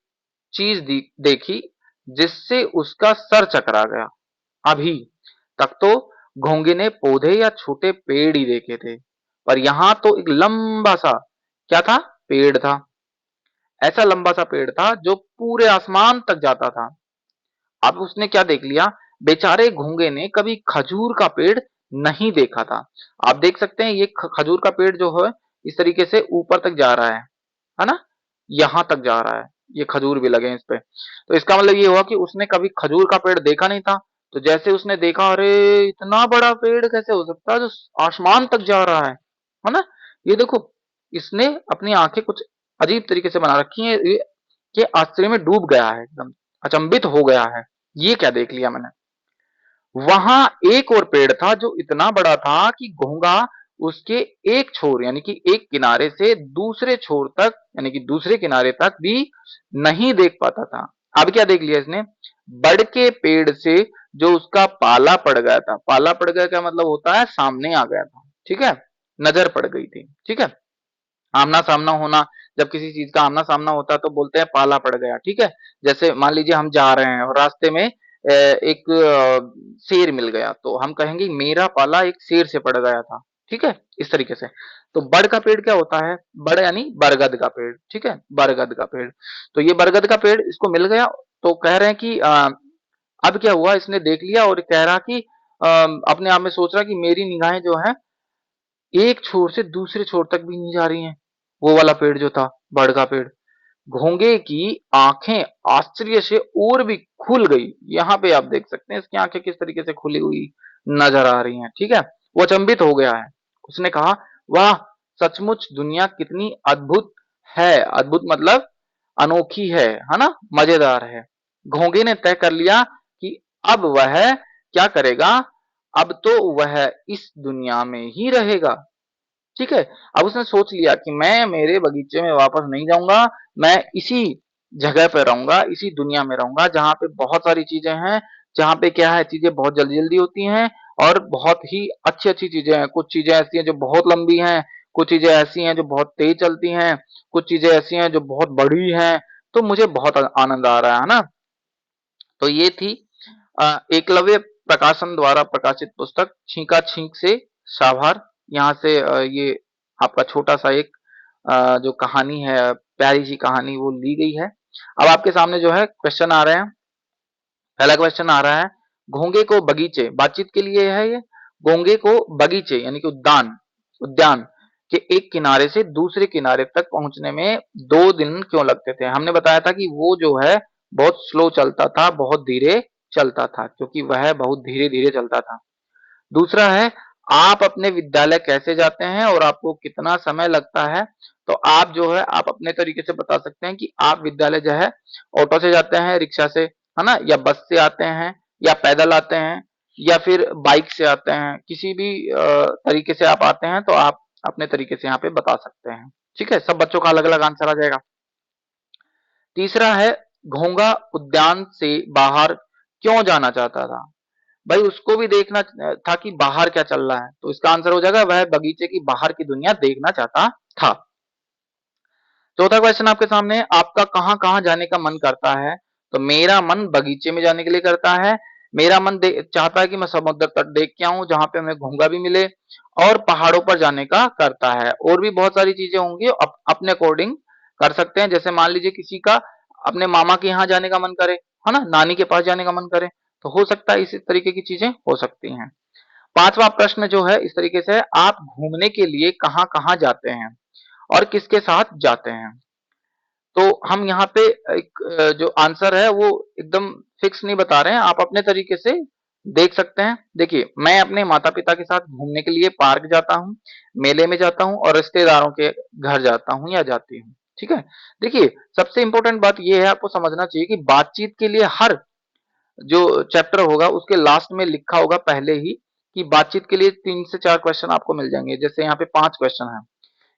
चीज देखी जिससे उसका सर चकरा गया। अभी तक तो घोंगे ने पौधे या छोटे पेड़ ही देखे थे, पर यहां तो एक लंबा सा क्या था, पेड़ था। ऐसा लंबा सा पेड़ था जो पूरे आसमान तक जाता था। अब उसने क्या देख लिया, बेचारे घोंगे ने कभी खजूर का पेड़ नहीं देखा था। आप देख सकते हैं ये खजूर का पेड़ जो है इस तरीके से ऊपर तक जा रहा है ना, यहां तक जा रहा है, ये खजूर भी लगे हैं इस पे। तो इसका मतलब ये हुआ कि उसने कभी खजूर का पेड़ देखा नहीं था। तो जैसे उसने देखा, अरे इतना बड़ा पेड़ कैसे हो सकता है जो आसमान तक जा रहा है ना। ये देखो, इसने अपनी आंखें कुछ अजीब तरीके से बना रखी है, ये आश्चर्य में डूब गया है, एकदम अचंभित हो गया है। ये क्या देख लिया मैंने। वहां एक और पेड़ था जो इतना बड़ा था कि घोंगा उसके एक छोर यानी कि एक किनारे से दूसरे छोर तक यानी कि दूसरे किनारे तक भी नहीं देख पाता था। अब क्या देख लिया इसने, बड़ के पेड़ से जो उसका पाला पड़ गया था, पाला पड़ गया क्या मतलब होता है, सामने आ गया था, ठीक है, नजर पड़ गई थी, ठीक है। आमना सामना होना, जब किसी चीज का आमना सामना होता है तो बोलते हैं पाला पड़ गया, ठीक है। जैसे मान लीजिए हम जा रहे हैं और रास्ते में एक शेर मिल गया तो हम कहेंगे मेरा पाला एक शेर से पड़ गया था, ठीक है, इस तरीके से। तो बड़ का पेड़ क्या होता है, बड़ यानी बरगद का पेड़, ठीक है, बरगद का पेड़। तो ये बरगद का पेड़ इसको मिल गया। तो कह रहे हैं कि अब क्या हुआ, इसने देख लिया और कह रहा कि अपने आप में सोच रहा कि मेरी निगाहें जो है एक छोर से दूसरे छोर तक भी नहीं जा रही हैं। वो वाला पेड़ जो था, बड़ का पेड़। घोंगे की आंखें आश्चर्य से और भी खुल गई। यहाँ पे आप देख सकते हैं इसकी आंखें किस तरीके से खुली हुई नजर आ रही हैं, ठीक है। वो अचंभित हो गया है। उसने कहा, वाह, सचमुच दुनिया कितनी अद्भुत है। अद्भुत मतलब अनोखी है ना, मजेदार है। घोंगे ने तय कर लिया कि अब वह क्या करेगा, अब तो वह इस दुनिया में ही रहेगा, ठीक है। अब उसने सोच लिया कि मैं मेरे बगीचे में वापस नहीं जाऊंगा, मैं इसी जगह पे रहूंगा, इसी दुनिया में रहूंगा जहां पे बहुत सारी चीजें हैं, जहां पे क्या है, चीजें बहुत जल्दी जल्दी होती हैं और बहुत ही अच्छी अच्छी चीजें हैं। कुछ चीजें ऐसी हैं जो बहुत लंबी हैं, कुछ चीजें ऐसी हैं जो बहुत तेज चलती हैं, कुछ चीजें ऐसी हैं जो बहुत बड़ी हैं। तो मुझे बहुत आनंद आ रहा है ना। तो ये थी एकलव्य प्रकाशन द्वारा प्रकाशित पुस्तक छींका छींक से साभार। यहाँ से ये आपका छोटा सा एक जो कहानी है, प्यारी सी कहानी वो ली गई है। अब आपके सामने जो है क्वेश्चन आ रहे हैं। पहला क्वेश्चन आ रहा है, घोंगे को बगीचे, बातचीत के लिए है ये। घोंगे को बगीचे यानी कि उद्यान उद्यान के एक किनारे से दूसरे किनारे तक पहुंचने में 2 दिन क्यों लगते थे। हमने बताया था कि वो जो है बहुत स्लो चलता था, बहुत धीरे चलता था, क्योंकि वह बहुत धीरे धीरे चलता था। दूसरा है, आप अपने विद्यालय कैसे जाते हैं और आपको कितना समय लगता है। तो आप जो है आप अपने तरीके से बता सकते हैं कि आप विद्यालय जो है ऑटो से जाते हैं, रिक्शा से, है ना, या बस से आते हैं, या पैदल आते हैं, या फिर बाइक से आते हैं। किसी भी तरीके से आप आते हैं तो आप अपने तरीके से यहाँ पे बता सकते हैं, ठीक है। सब बच्चों का अलग अलग आंसर आ जाएगा। तीसरा है, घोंगा उद्यान से बाहर क्यों जाना चाहता था। भाई उसको भी देखना था कि बाहर क्या चल रहा है, तो इसका आंसर हो जाएगा वह बगीचे की बाहर की दुनिया देखना चाहता था। चौथा क्वेश्चन आपके सामने है, आपका कहां कहां जाने का मन करता है। तो मेरा मन बगीचे में जाने के लिए करता है। मेरा मन चाहता है कि मैं समुद्र तट देख के आऊं जहां पे हमें घोंगा भी मिले, और पहाड़ों पर जाने का करता है। और भी बहुत सारी चीजें होंगी, अपने अकॉर्डिंग कर सकते हैं। जैसे मान लीजिए किसी का अपने मामा के यहाँ जाने का मन करे, है ना, नानी के पास जाने का मन करे, तो हो सकता है इसी तरीके की चीजें हो सकती हैं। पांचवा प्रश्न जो है इस तरीके से है, आप घूमने के लिए कहाँ कहाँ जाते हैं और किसके साथ जाते हैं। तो हम यहाँ पे एक जो आंसर है वो एकदम फिक्स नहीं बता रहे हैं, आप अपने तरीके से देख सकते हैं। देखिए, मैं अपने माता पिता के साथ घूमने के लिए पार्क जाता हूँ, मेले में जाता हूँ और रिश्तेदारों के घर जाता हूँ या जाती हूँ, ठीक है। देखिए, सबसे इंपॉर्टेंट बात यह है, आपको समझना चाहिए कि बातचीत के लिए हर जो चैप्टर होगा उसके लास्ट में लिखा होगा पहले ही कि बातचीत के लिए 3 से 4 क्वेश्चन आपको मिल जाएंगे। जैसे यहाँ पे 5 क्वेश्चन है,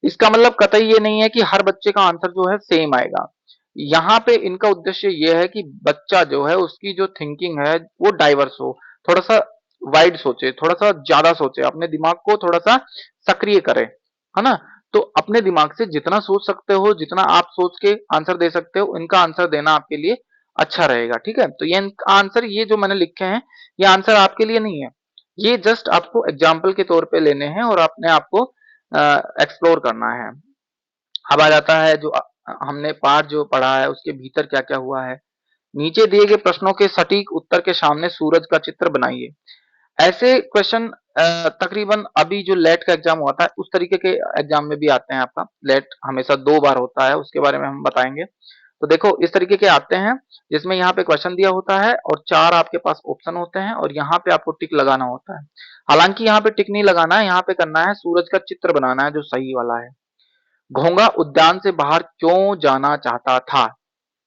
इसका मतलब कतई ये नहीं है कि हर बच्चे का आंसर जो है सेम आएगा। यहाँ पे इनका उद्देश्य ये है कि बच्चा जो है उसकी जो थिंकिंग है वो डाइवर्स हो, थोड़ा सा वाइड सोचे, थोड़ा सा ज्यादा सोचे, अपने दिमाग को थोड़ा सा सक्रिय करे, है ना। तो अपने दिमाग से जितना सोच सकते हो, जितना आप सोच के आंसर दे सकते हो, इनका आंसर देना आपके लिए अच्छा रहेगा। ठीक है, तो ये आंसर, ये जो मैंने लिखे हैं, ये आंसर आपके लिए नहीं है, ये जस्ट आपको एग्जाम्पल के तौर पे लेने हैं और अपने आप को एक्सप्लोर करना है। अब आ जाता है जो हमने पाठ जो पढ़ा है उसके भीतर क्या क्या हुआ है। नीचे दिए गए प्रश्नों के सटीक उत्तर के सामने सूरज का चित्र बनाइए। ऐसे क्वेश्चन तकरीबन अभी जो लेट का एग्जाम हुआ था उस तरीके के एग्जाम में भी आते हैं। आपका लेट हमेशा 2 बार होता है, उसके बारे में हम बताएंगे। तो देखो इस तरीके के आते हैं, जिसमें यहाँ पे क्वेश्चन दिया होता है और 4 आपके पास ऑप्शन होते हैं और यहाँ पे आपको टिक लगाना होता है। हालांकि यहाँ पे टिक नहीं लगाना है, यहाँ पे करना है सूरज का चित्र बनाना है जो सही वाला है। घोंगा उद्यान से बाहर क्यों जाना चाहता था?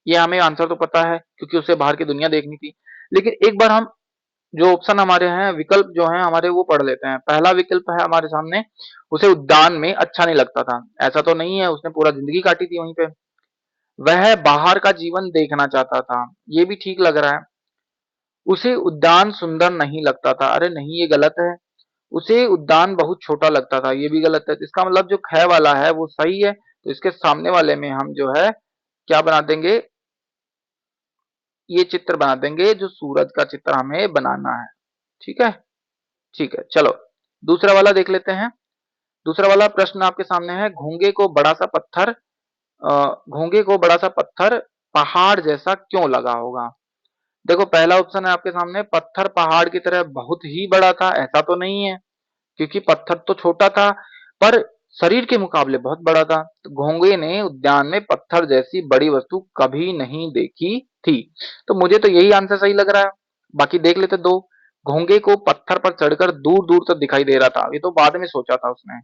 ये हमें आंसर तो पता है क्योंकि उसे बाहर की दुनिया देखनी थी। लेकिन एक बार हम जो ऑप्शन हमारे हैं, विकल्प जो हैं हमारे, वो पढ़ लेते हैं। पहला विकल्प है हमारे सामने, उसे उद्यान में अच्छा नहीं लगता था। ऐसा तो नहीं है, उसने पूरा जिंदगी काटी थी वहीं पे। वह बाहर का जीवन देखना चाहता था, ये भी ठीक लग रहा है। उसे उद्यान सुंदर नहीं लगता था, अरे नहीं, ये गलत है। उसे उद्यान बहुत छोटा लगता था, ये भी गलत है। तो इसका मतलब जो ख वाला है वो सही है, तो इसके सामने वाले में हम जो है क्या बना देंगे, ये चित्र बना देंगे जो सूरज का चित्र हमें बनाना है। ठीक है, ठीक है, चलो दूसरा वाला देख लेते हैं। दूसरा वाला प्रश्न आपके सामने है, घोंगे को बड़ा सा पत्थर पहाड़ जैसा क्यों लगा होगा? देखो पहला ऑप्शन है आपके सामने, पत्थर पहाड़ की तरह बहुत ही बड़ा था, ऐसा तो नहीं है क्योंकि पत्थर तो छोटा था पर शरीर के मुकाबले बहुत बड़ा था। तो घोंगे ने उद्यान में पत्थर जैसी बड़ी वस्तु कभी नहीं देखी थी। तो मुझे तो यही आंसर सही लग रहा है। बाकी देख लेते दो। घोंगे को पत्थर पर चढ़कर दूर दूर तक दिखाई दे रहा था, ये तो बाद में सोचा था उसने।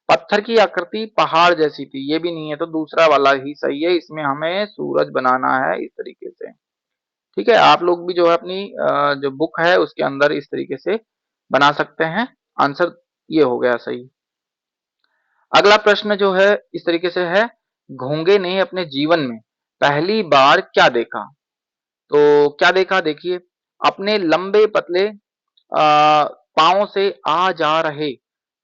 पत्थर की आकृति पहाड़ जैसी थी, ये भी नहीं है, तो दूसरा वाला ही सही है। इसमें हमें सूरज बनाना है इस तरीके से। ठीक है, आप लोग भी जो है अपनी जो बुक है उसके अंदर इस तरीके से बना सकते हैं। आंसर ये हो गया सही। अगला प्रश्न जो है इस तरीके से है, घोंगे ने अपने जीवन में पहली बार क्या देखा? तो क्या देखा देखिए, अपने लंबे पतले पांव से आ जा रहे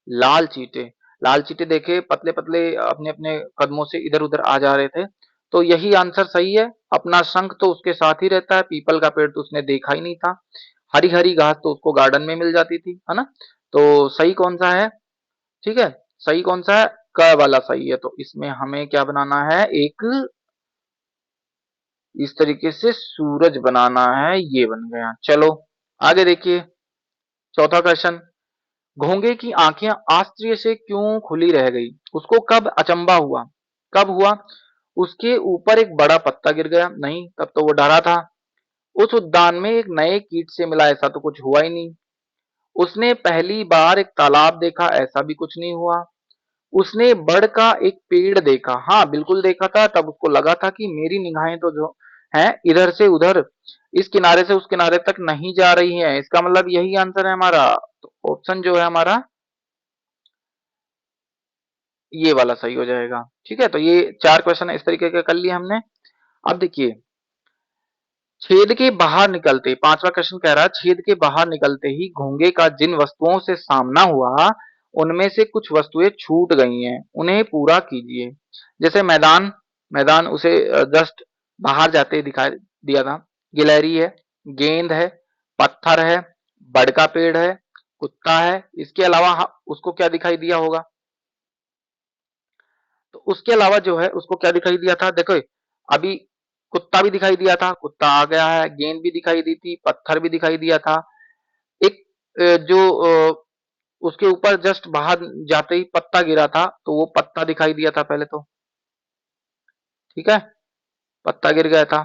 लाल चींटे। लाल चींटे देखे पतले पतले अपने अपने कदमों से इधर उधर आ जा रहे थे। तो यही आंसर सही है। अपना शंख तो उसके साथ ही रहता है, पीपल का पेड़ तो उसने देखा ही नहीं था। हरी हरी घास तो उसको गार्डन में मिल जाती थी, है ना। तो सही कौन सा है? ठीक है, सही कौन सा है? क वाला सही है। तो इसमें हमें क्या बनाना है, एक इस तरीके से सूरज बनाना है, ये बन गया। चलो आगे देखिए, चौथा क्वेश्चन, घोंगे की आंखें आश्चर्य से क्यों खुली रह गई? उसको कब अचंबा हुआ? कब हुआ? उसके ऊपर एक बड़ा पत्ता गिर गया? नहीं, तब तो वो डरा था। उस उद्यान में एक नए कीट से मिला? ऐसा तो कुछ हुआ ही नहीं। उसने पहली बार एक तालाब देखा? ऐसा भी कुछ नहीं हुआ। उसने बड़ का एक पेड़ देखा? हाँ बिल्कुल देखा था, तब उसको लगा था कि मेरी निगाहें तो जो है इधर से उधर, इस किनारे से उस किनारे तक नहीं जा रही हैं। इसका मतलब यही आंसर है हमारा। तो ऑप्शन जो है हमारा ये वाला सही हो जाएगा। ठीक है, तो ये 4 क्वेश्चन इस तरीके के कर लिए हमने। अब देखिए, छेद के बाहर निकलते, पांचवा क्वेश्चन कह रहा है, छेद के बाहर निकलते ही घोंगे का जिन वस्तुओं से सामना हुआ उनमें से कुछ वस्तुएं छूट गई हैं, उन्हें पूरा कीजिए। जैसे मैदान, मैदान उसे जस्ट बाहर जाते ही दिखाई दिया था। गिलहरी है, गेंद है, पत्थर है, बड़ का पेड़ है, कुत्ता है। इसके अलावा उसको क्या दिखाई दिया होगा? तो उसके अलावा जो है उसको क्या दिखाई दिया था, देखो अभी कुत्ता भी दिखाई दिया था, कुत्ता आ गया है, गेंद भी दिखाई दी थी, पत्थर भी दिखाई दिया था। एक जो उसके ऊपर जस्ट बाहर जाते ही पत्ता गिरा था, तो वो पत्ता दिखाई दिया था पहले तो। ठीक है, पत्ता गिर गया था।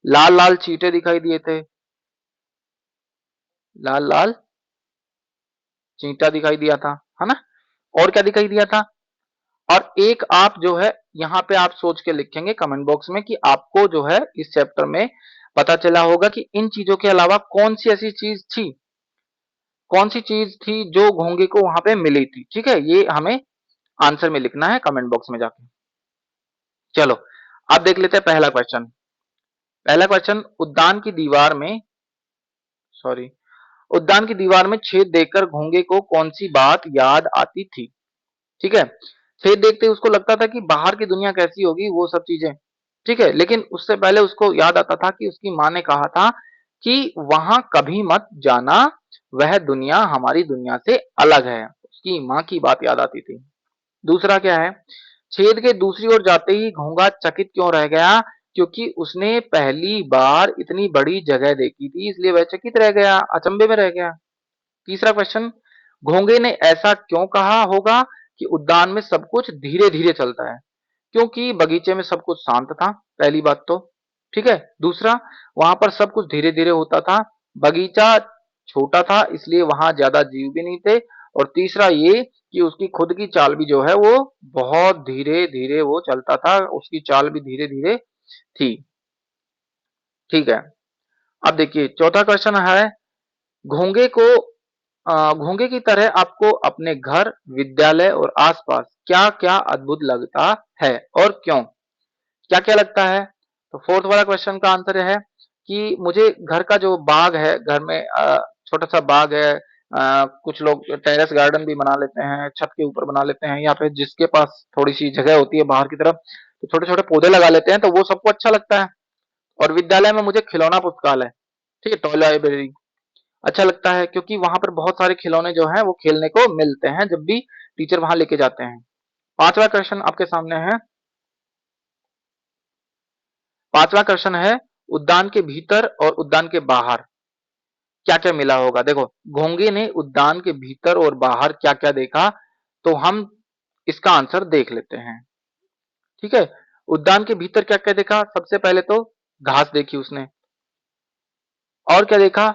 लाल लाल चींटे दिखाई दिए थे, लाल लाल चींटा दिखाई दिया था, है ना। और क्या दिखाई दिया था? और एक आप जो है यहाँ पे आप सोच के लिखेंगे कमेंट बॉक्स में कि आपको जो है इस चैप्टर में पता चला होगा कि इन चीजों के अलावा कौन सी ऐसी चीज थी, कौन सी चीज थी जो घोंगे को वहां पे मिली थी। ठीक है, ये हमें आंसर में लिखना है कमेंट बॉक्स में जाके। चलो अब देख लेते हैं पहला क्वेश्चन। पहला क्वेश्चन, उद्यान की दीवार में, सॉरी, उद्यान की दीवार में छेद देखकर घोंगे को कौन सी बात याद आती थी। ठीक है, छेद देखते ही उसको लगता था कि बाहर की दुनिया कैसी होगी, वो सब चीजें। ठीक है, लेकिन उससे पहले उसको याद आता था कि उसकी माँ ने कहा था कि वहां कभी मत जाना, वह दुनिया हमारी दुनिया से अलग है। उसकी माँ की बात याद आती थी। दूसरा क्या है, छेद के दूसरी ओर जाते ही घोंघा चकित क्यों रह गया, क्योंकि उसने पहली बार इतनी बड़ी जगह देखी थी, इसलिए वह चकित रह गया, अचंभे में रह गया। तीसरा क्वेश्चन, घोंघे ने ऐसा क्यों कहा होगा कि उद्यान में सब कुछ धीरे धीरे चलता है, क्योंकि बगीचे में सब कुछ शांत था, पहली बात तो। ठीक है, दूसरा, वहां पर सब कुछ धीरे धीरे होता था, बगीचा छोटा था इसलिए वहां ज्यादा जीव भी नहीं थे। और तीसरा ये कि उसकी खुद की चाल भी जो है वो बहुत धीरे धीरे वो चलता था, उसकी चाल भी धीरे धीरे थी। ठीक है, अब देखिए चौथा क्वेश्चन है, घोंगे को घोंगे की तरह आपको अपने घर, विद्यालय और आसपास क्या क्या अद्भुत लगता है और क्यों, क्या क्या लगता है। तो फोर्थ वाला क्वेश्चन का आंसर है कि मुझे घर का जो बाग है, घर में छोटा सा बाग है, कुछ लोग टेरेस गार्डन भी बना लेते हैं, छत के ऊपर बना लेते हैं, या फिर जिसके पास थोड़ी सी जगह होती है बाहर की तरफ, तो छोटे छोटे पौधे लगा लेते हैं, तो वो सबको अच्छा लगता है। और विद्यालय में मुझे खिलौना पुस्तकालय, ठीक है, टॉय लाइब्रेरी अच्छा लगता है, क्योंकि वहां पर बहुत सारे खिलौने जो हैं वो खेलने को मिलते हैं जब भी टीचर वहां लेके जाते हैं। पांचवा क्वेश्चन आपके सामने है, पांचवा क्वेश्चन है, उद्यान के भीतर और उद्यान के बाहर क्या क्या मिला होगा। देखो, घोंगे ने उद्यान के भीतर और बाहर क्या क्या देखा, तो हम इसका आंसर देख लेते हैं। ठीक है, उद्यान के भीतर क्या क्या देखा, सबसे पहले तो घास देखी उसने। और क्या देखा,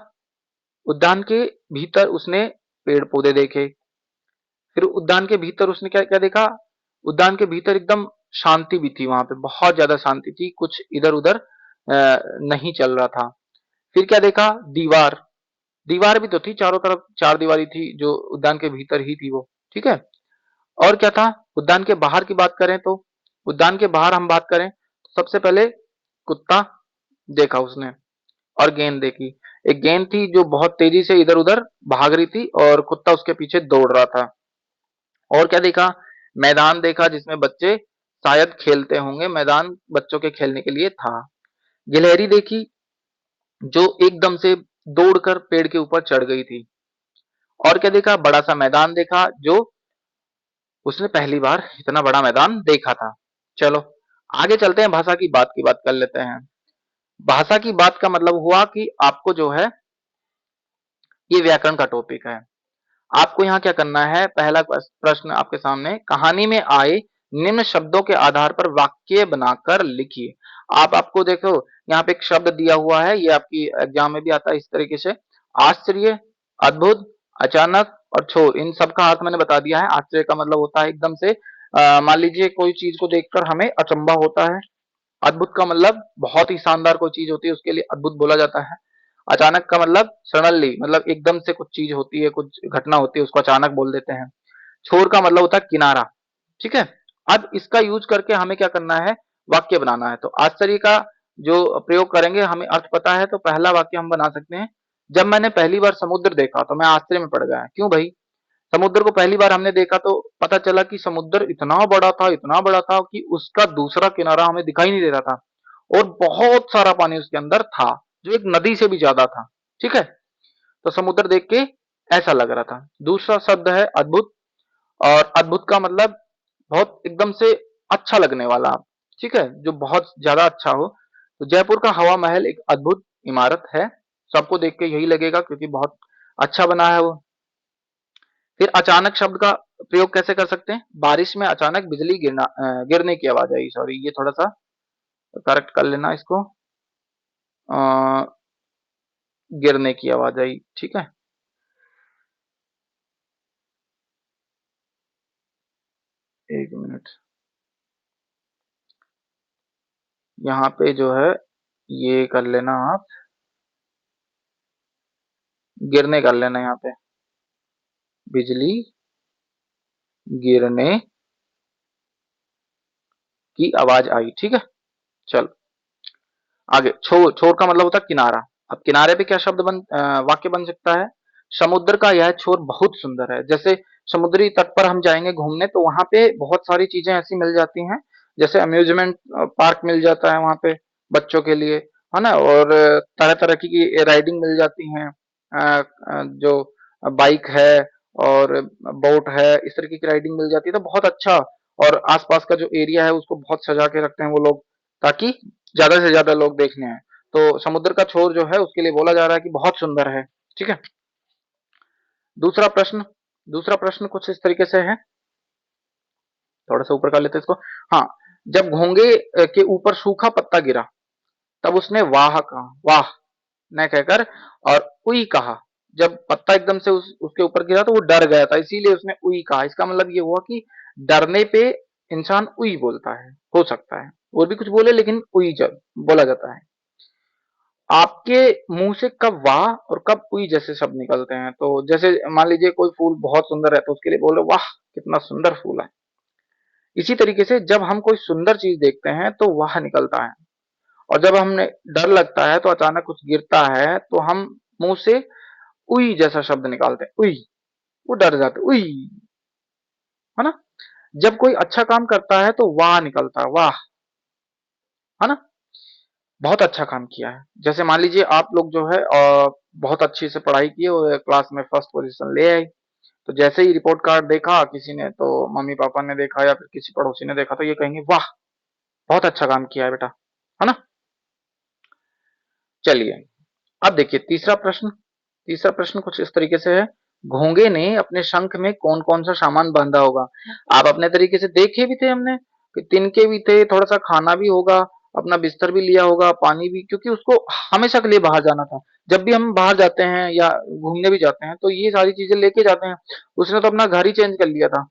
उद्यान के भीतर उसने पेड़ पौधे देखे। फिर उद्यान के भीतर उसने क्या क्या देखा, उद्यान के भीतर एकदम शांति भी थी, वहां पे बहुत ज्यादा शांति थी, कुछ इधर उधर नहीं चल रहा था। फिर क्या देखा, दीवार, दीवार भी तो थी चारों तरफ, चार दीवारी थी जो उद्यान के भीतर ही थी वो। ठीक है, और क्या था, उद्यान के बाहर की बात करें तो, उद्यान के बाहर हम बात करें तो सबसे पहले कुत्ता देखा उसने, और गेंद देखी। एक गेंद थी जो बहुत तेजी से इधर उधर भाग रही थी और कुत्ता उसके पीछे दौड़ रहा था। और क्या देखा, मैदान देखा जिसमें बच्चे शायद खेलते होंगे, मैदान बच्चों के खेलने के लिए था। गिलहरी देखी जो एकदम से दौड़कर पेड़ के ऊपर चढ़ गई थी। और क्या देखा, बड़ा सा मैदान देखा जो उसने पहली बार इतना बड़ा मैदान देखा था। चलो आगे चलते हैं, भाषा की बात कर लेते हैं। भाषा की बात का मतलब हुआ कि आपको जो है ये व्याकरण का टॉपिक है। आपको यहाँ क्या करना है, पहला प्रश्न आपके सामने, कहानी में आए निम्न शब्दों के आधार पर वाक्य बनाकर लिखिए। आप आपको देखो यहाँ पे एक शब्द दिया हुआ है, ये आपकी एग्जाम में भी आता है इस तरीके से, आश्चर्य, अद्भुत, अचानक और छोर, इन सब का अर्थ मैंने बता दिया है। आश्चर्य का मतलब होता है एकदम से, मान लीजिए कोई चीज को देखकर हमें अचंभा होता है। अद्भुत का मतलब बहुत ही शानदार कोई चीज होती है, उसके लिए अद्भुत बोला जाता है। अचानक का मतलब सडनली, मतलब एकदम से कुछ चीज होती है, कुछ घटना होती है, उसको अचानक बोल देते हैं। छोर का मतलब होता है किनारा। ठीक है, अब इसका यूज करके हमें क्या करना है, वाक्य बनाना है। तो आश्चर्य का जो प्रयोग करेंगे, हमें अर्थ पता है, तो पहला वाक्य हम बना सकते हैं, जब मैंने पहली बार समुद्र देखा तो मैं आश्चर्य में पड़ गया। क्यों भाई, समुद्र को पहली बार हमने देखा तो पता चला कि समुद्र इतना बड़ा था, इतना बड़ा था कि उसका दूसरा किनारा हमें दिखाई नहीं दे रहा था, और बहुत सारा पानी उसके अंदर था, जो एक नदी से भी ज्यादा था। ठीक है, तो समुद्र देख के ऐसा लग रहा था। दूसरा शब्द है अद्भुत, और अद्भुत का मतलब बहुत एकदम से अच्छा लगने वाला। ठीक है, जो बहुत ज्यादा अच्छा हो। तो जयपुर का हवा महल एक अद्भुत इमारत है, सबको देख के यही लगेगा क्योंकि बहुत अच्छा बना है वो। फिर अचानक शब्द का प्रयोग कैसे कर सकते हैं, बारिश में अचानक बिजली गिरने की आवाज आई, सॉरी ये थोड़ा सा करेक्ट कर लेना इसको, अ, गिरने की आवाज आई। ठीक है, एक मिनट, यहाँ पे जो है ये कर लेना आप, गिरने कर लेना यहाँ पे, बिजली गिरने की आवाज आई, ठीक है। चलो आगे, छोर, छोर का मतलब होता है किनारा। अब किनारे पे क्या शब्द वाक्य बन सकता है? समुद्र का यह छोर बहुत सुंदर है। जैसे समुद्री तट पर हम जाएंगे घूमने तो वहां पे बहुत सारी चीजें ऐसी मिल जाती हैं, जैसे अम्यूजमेंट पार्क मिल जाता है वहां पे बच्चों के लिए, है ना, और तरह तरह की राइडिंग मिल जाती हैं, जो बाइक है और बोट है, इस तरीके की राइडिंग मिल जाती है, तो बहुत अच्छा। और आसपास का जो एरिया है उसको बहुत सजा के रखते हैं वो लोग, ताकि ज्यादा से ज्यादा लोग देखने आए। तो समुद्र का छोर जो है उसके लिए बोला जा रहा है कि बहुत सुंदर है, ठीक है। दूसरा प्रश्न, दूसरा प्रश्न कुछ इस तरीके से है, थोड़ा सा ऊपर कर लेते हैं इसको। हाँ, जब घोंगे के ऊपर सूखा पत्ता गिरा तब उसने वाह कहा, वाह न कहकर, और उई कहा। जब पत्ता एकदम से उसके ऊपर गिरा तो वो डर गया था, इसीलिए उसने उई कहा। इसका मतलब ये हुआ कि डरने पे इंसान उई बोलता है, हो सकता है और भी कुछ बोले, लेकिन उई जब बोला जाता है। आपके मुंह से कब वाह और कब उई जैसे शब्द निकलते हैं? तो जैसे मान लीजिए कोई फूल बहुत सुंदर है तो उसके लिए बोल रहे वाह कितना सुंदर फूल है। इसी तरीके से जब हम कोई सुंदर चीज देखते हैं तो वाह निकलता है, और जब हमें डर लगता है तो अचानक कुछ गिरता है तो हम मुंह से उई जैसा शब्द निकालते हैं, उई, वो डर जाते उई, है ना। जब कोई अच्छा काम करता है तो वाह निकलता है, वाह, है ना, बहुत अच्छा काम किया है। जैसे मान लीजिए आप लोग जो है बहुत अच्छे से पढ़ाई किए और क्लास में फर्स्ट पोजीशन ले आए, तो जैसे ही रिपोर्ट कार्ड देखा किसी ने, तो मम्मी पापा ने देखा या फिर किसी पड़ोसी ने देखा, तो ये कहेंगे वाह बहुत अच्छा काम किया है बेटा, है ना। चलिए अब देखिए तीसरा प्रश्न। तीसरा प्रश्न कुछ इस तरीके से है, घोंगे ने अपने शंख में कौन कौन सा सामान बांधा होगा? आप अपने तरीके से देखे भी थे हमने कि तिनके भी थे, थोड़ा सा खाना भी होगा, अपना बिस्तर भी लिया होगा, पानी भी, क्योंकि उसको हमेशा के लिए बाहर जाना था। जब भी हम बाहर जाते हैं या घूमने भी जाते हैं तो ये सारी चीजें लेके जाते हैं। उसने तो अपना घर ही चेंज कर लिया था,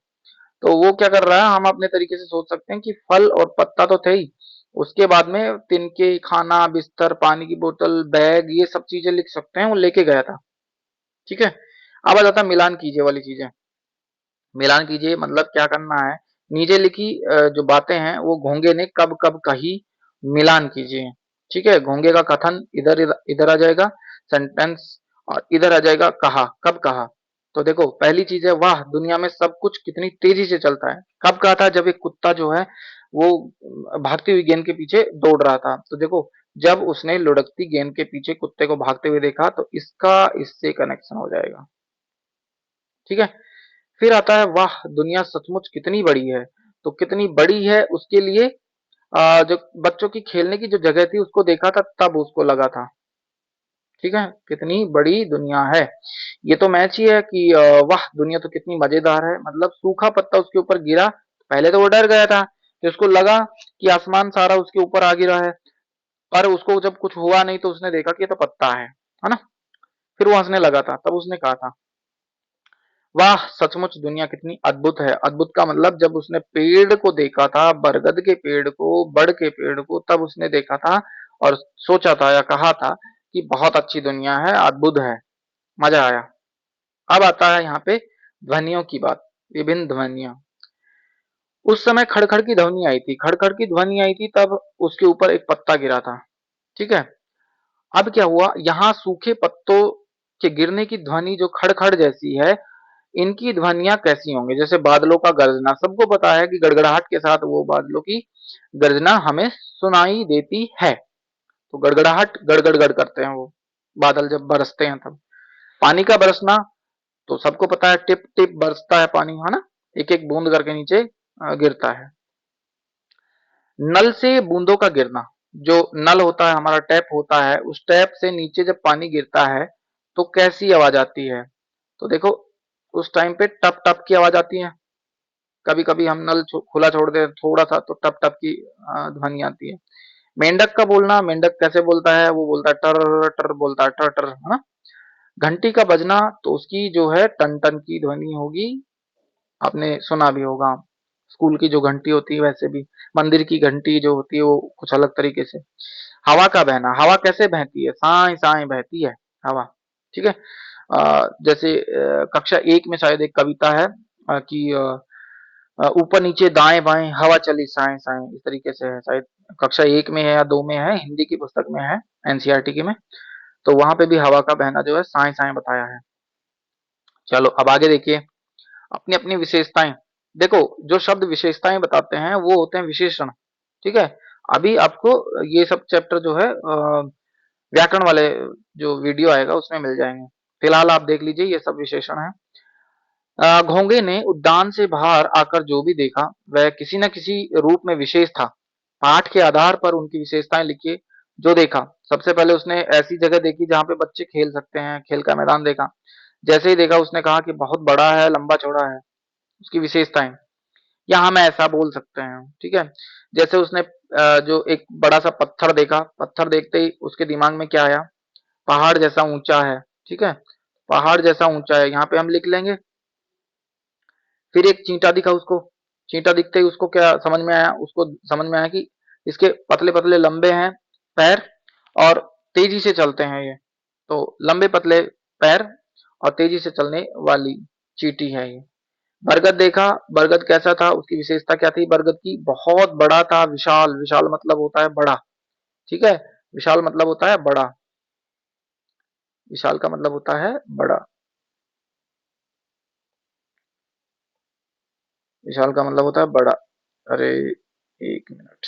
तो वो क्या कर रहा है, हम अपने तरीके से सोच सकते हैं कि फल और पत्ता तो थे ही, उसके बाद में तिनके, खाना, बिस्तर, पानी की बोतल, बैग, ये सब चीजें लिख सकते हैं वो लेके गया था, ठीक है। अब आ जाता है मिलान कीजिए वाली चीजें। मिलान कीजिए मतलब क्या करना है, नीचे लिखी जो बातें हैं वो घोंगे ने कब कब कही, मिलान कीजिए, ठीक है। घोंगे का कथन इधर इधर आ जाएगा सेंटेंस, और इधर आ जाएगा कहा, कब कहा। तो देखो पहली चीज है, वाह दुनिया में सब कुछ कितनी तेजी से चलता है। कब कहा था? जब एक कुत्ता जो है वो भागती हुई गेंद के पीछे दौड़ रहा था, तो देखो जब उसने लुढ़कती गेंद के पीछे कुत्ते को भागते हुए देखा तो इसका इससे कनेक्शन हो जाएगा, ठीक है। फिर आता है वाह दुनिया सचमुच कितनी बड़ी है। तो कितनी बड़ी है उसके लिए जो बच्चों की खेलने की जो जगह थी उसको देखा था तब उसको लगा था, ठीक है, कितनी बड़ी दुनिया है। ये तो मैच ही है कि वाह दुनिया तो कितनी मजेदार है, मतलब सूखा पत्ता उसके ऊपर गिरा, पहले तो वो डर गया था कि उसको लगा कि आसमान सारा उसके ऊपर आ गिरा है, पर उसको जब कुछ हुआ नहीं तो उसने देखा कि ये तो पत्ता है ना। फिर वो हंसने लगा था, तब उसने कहा था वाह सचमुच दुनिया कितनी अद्भुत है। अद्भुत का मतलब जब उसने पेड़ को देखा था, बरगद के पेड़ को, बड़ के पेड़ को, तब उसने देखा था और सोचा था या कहा था कि बहुत अच्छी दुनिया है, अद्भुत है, मजा आया। अब आता है यहाँ पे ध्वनियों की बात, विभिन्न ध्वनियां। उस समय खड़खड़ की ध्वनि आई थी, खड़खड़ की ध्वनि आई थी तब उसके ऊपर एक पत्ता गिरा था, ठीक है। अब क्या हुआ, यहाँ सूखे पत्तों के गिरने की ध्वनि जो खड़खड़ जैसी है, इनकी ध्वनियां कैसी होंगी? जैसे बादलों का गरजना, सबको पता है कि गड़गड़ाहट के साथ वो बादलों की गर्जना हमें सुनाई देती है, तो गड़गड़ाहट, गड़गड़ गड़ करते हैं वो बादल जब बरसते हैं तब। पानी का बरसना, तो सबको पता है टिप टिप बरसता है पानी, है ना, एक एक बूंद करके नीचे गिरता है। नल से बूंदों का गिरना, जो नल होता है हमारा, टैप होता है, उस टैप से नीचे जब पानी गिरता है तो कैसी आवाज आती है? तो देखो उस टाइम पे टप टप की आवाज आती है। कभी कभी हम नल खुला छोड़ दे थोड़ा सा तो टप टप की ध्वनि आती है। मेंढक का बोलना, मेंढक कैसे बोलता है? वो बोलता है टर टर, बोलता है टर टर, है ना। घंटी का बजना तो उसकी जो है टन टन की ध्वनि होगी, आपने सुना भी होगा। स्कूल की जो घंटी होती है वैसे भी, मंदिर की घंटी जो होती है वो कुछ अलग तरीके से। हवा का बहना, हवा कैसे बहती है? साए साए बहती है हवा। ठीक है। जैसे कक्षा एक में शायद एक कविता है कि ऊपर नीचे दाएं बाएं हवा चली साए साए, इस तरीके से है शायद। कक्षा एक में है या दो में है, हिंदी की पुस्तक में है, एनसीईआरटी की में। तो वहां पे भी हवा का बहना जो है साए साए बताया है। चलो अब आगे देखिए, अपनी अपनी विशेषताएं। देखो, जो शब्द विशेषताएं बताते हैं वो होते हैं विशेषण। ठीक है। अभी आपको ये सब चैप्टर जो है व्याकरण वाले जो वीडियो आएगा उसमें मिल जाएंगे। फिलहाल आप देख लीजिए, ये सब विशेषण है। घोंगे ने उद्यान से बाहर आकर जो भी देखा वह किसी न किसी रूप में विशेष था। पाठ के आधार पर उनकी विशेषताएं लिखिए। जो देखा, सबसे पहले उसने ऐसी जगह देखी जहां पे बच्चे खेल सकते हैं, खेल का मैदान देखा। जैसे ही देखा उसने कहा कि बहुत बड़ा है, लंबा चौड़ा है। उसकी विशेषताएं, या हम ऐसा बोल सकते हैं। ठीक है। जैसे उसने जो एक बड़ा सा पत्थर देखा, पत्थर देखते ही उसके दिमाग में क्या आया? पहाड़ जैसा ऊंचा है। ठीक है। पहाड़ जैसा ऊंचा है, यहाँ पे हम लिख लेंगे। फिर एक चींटा दिखा उसको, चींटा दिखते ही उसको क्या समझ में आया? उसको समझ में आया कि इसके पतले पतले लंबे हैं पैर, और तेजी से चलते हैं ये। तो लंबे पतले पैर और तेजी से चलने वाली चींटी है ये। बरगद देखा, बरगद कैसा था? उसकी विशेषता क्या थी बरगद की? बहुत बड़ा था, विशाल। विशाल मतलब होता है बड़ा। ठीक है। विशाल मतलब होता है बड़ा। विशाल का मतलब होता है बड़ा। विशाल का मतलब होता है बड़ा। अरे, एक मिनट।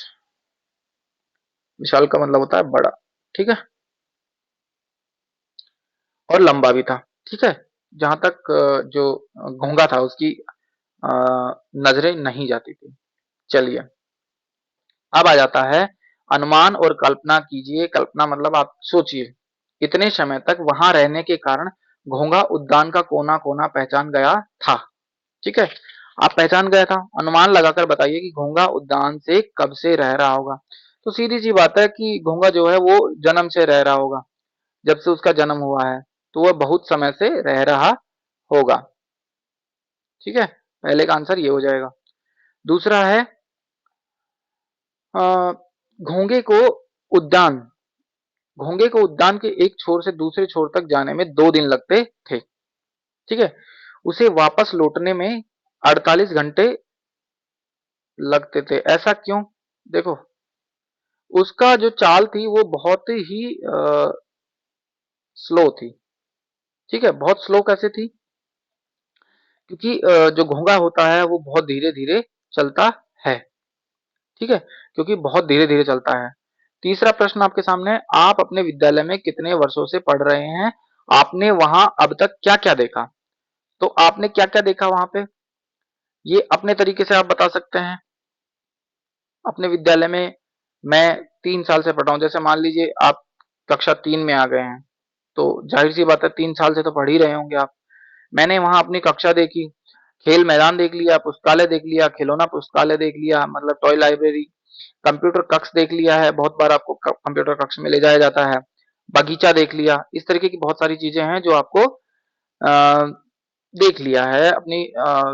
विशाल का मतलब होता है बड़ा। ठीक है। और लंबा भी था। ठीक है। जहां तक जो घोंगा था उसकी अ, नजरें नहीं जाती थी। चलिए, अब आ जाता है अनुमान और कल्पना कीजिए। कल्पना मतलब आप सोचिए, इतने समय तक वहां रहने के कारण घोंगा उद्यान का कोना कोना पहचान गया था। ठीक है। आप पहचान गया था, अनुमान लगाकर बताइए कि घोंगा उद्यान से कब से रह रहा होगा। तो सीधी सी बात है कि घोंगा जो है वो जन्म से रह रहा होगा। जब से उसका जन्म हुआ है तो वह बहुत समय से रह रहा होगा। ठीक है। पहले का आंसर ये हो जाएगा। दूसरा है अ, घोंगे को उद्यान घोंगे को उद्यान के एक छोर से दूसरे छोर तक जाने में 2 दिन लगते थे। ठीक है। उसे वापस लौटने में 48 घंटे लगते थे। ऐसा क्यों? देखो, उसका जो चाल थी वो बहुत ही स्लो थी। ठीक है। बहुत स्लो कैसे थी? क्योंकि जो घोंगा होता है वो बहुत धीरे धीरे चलता है। ठीक है। क्योंकि बहुत धीरे धीरे चलता है। तीसरा प्रश्न आपके सामने है, आप अपने विद्यालय में कितने वर्षों से पढ़ रहे हैं? आपने वहां अब तक क्या क्या देखा? तो आपने क्या क्या देखा वहां पे, ये अपने तरीके से आप बता सकते हैं। अपने विद्यालय में मैं 3 साल से पढ़ रहा हूँ, जैसे मान लीजिए आप कक्षा 3 में आ गए हैं, तो जाहिर सी बात है 3 साल से तो पढ़ ही रहे होंगे आप। मैंने वहां अपनी कक्षा देखी, खेल मैदान देख लिया, पुस्तकालय देख लिया, खिलौना पुस्तकालय देख लिया मतलब टॉय लाइब्रेरी, कंप्यूटर कक्ष देख लिया है, बहुत बार आपको कंप्यूटर कक्ष में ले जाया जाता है, बगीचा देख लिया। इस तरीके की बहुत सारी चीजें हैं जो आपको देख लिया है अपनी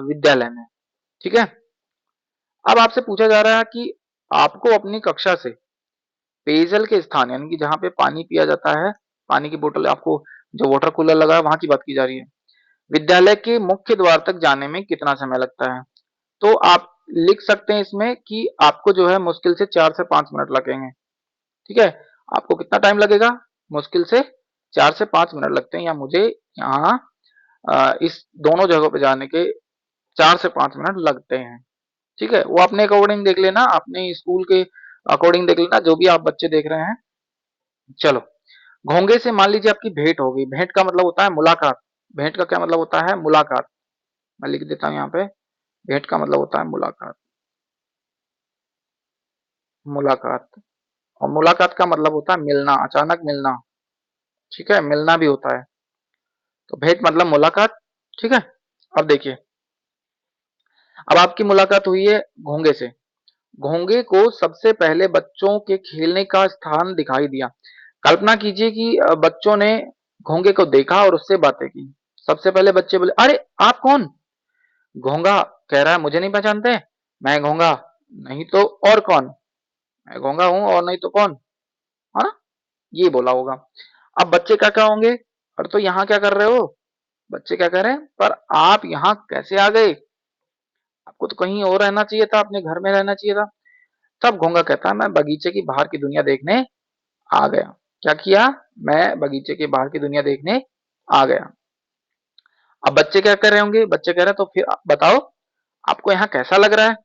विद्यालय में। ठीक है। अब आपसे पूछा जा रहा है कि आपको अपनी कक्षा से पेयजल के स्थान, यानी कि जहाँ पे पानी पिया जाता है, पानी की बोतल, आपको जो वाटर कूलर लगा है वहां की बात की जा रही है, विद्यालय के मुख्य द्वार तक जाने में कितना समय लगता है? तो आप लिख सकते हैं इसमें कि आपको जो है मुश्किल से 4 से 5 मिनट लगेंगे। ठीक है। आपको कितना टाइम लगेगा? मुश्किल से 4 से 5 मिनट लगते हैं, या मुझे यहाँ इस दोनों जगहों पे जाने के 4 से 5 मिनट लगते हैं। ठीक है। वो अपने अकॉर्डिंग देख लेना, अपने स्कूल के अकॉर्डिंग देख लेना, जो भी आप बच्चे देख रहे हैं। चलो, घोंगे से मान लीजिए आपकी भेंट हो गई। भेंट का मतलब होता है मुलाकात। भेंट का क्या मतलब होता है? मुलाकात। मैं लिख देता हूँ यहाँ पे, भेंट का मतलब होता है मुलाकात। मुलाकात। और मुलाकात का मतलब होता है मिलना, अचानक मिलना। ठीक है। मिलना भी होता है। तो भेंट मतलब मुलाकात। ठीक है। अब देखिए, अब आपकी मुलाकात हुई है घोंगे से। घोंगे को सबसे पहले बच्चों के खेलने का स्थान दिखाई दिया। कल्पना कीजिए कि बच्चों ने घोंगे को देखा और उससे बातें की। सबसे पहले बच्चे बोले, अरे आप कौन? घोंगा कह रहा है, मुझे नहीं पहचानते? मैं गूंगा, नहीं तो और कौन? मैं गूंगा हूं और नहीं तो कौन? है ना? ये बोला होगा। अब बच्चे क्या क्या होंगे? और तो यहाँ क्या कर रहे हो? बच्चे क्या कह रहे हैं, पर आप यहाँ कैसे आ गए? आपको तो कहीं और रहना चाहिए था, अपने घर में रहना चाहिए था। तब घोंगा कहता है, मैं बगीचे की बाहर की दुनिया देखने आ गया। क्या किया? मैं बगीचे के बाहर की दुनिया देखने आ गया। अब बच्चे क्या कर रहे होंगे? बच्चे कह रहे हैं, तो फिर आप बताओ, आपको यहाँ कैसा लग रहा है?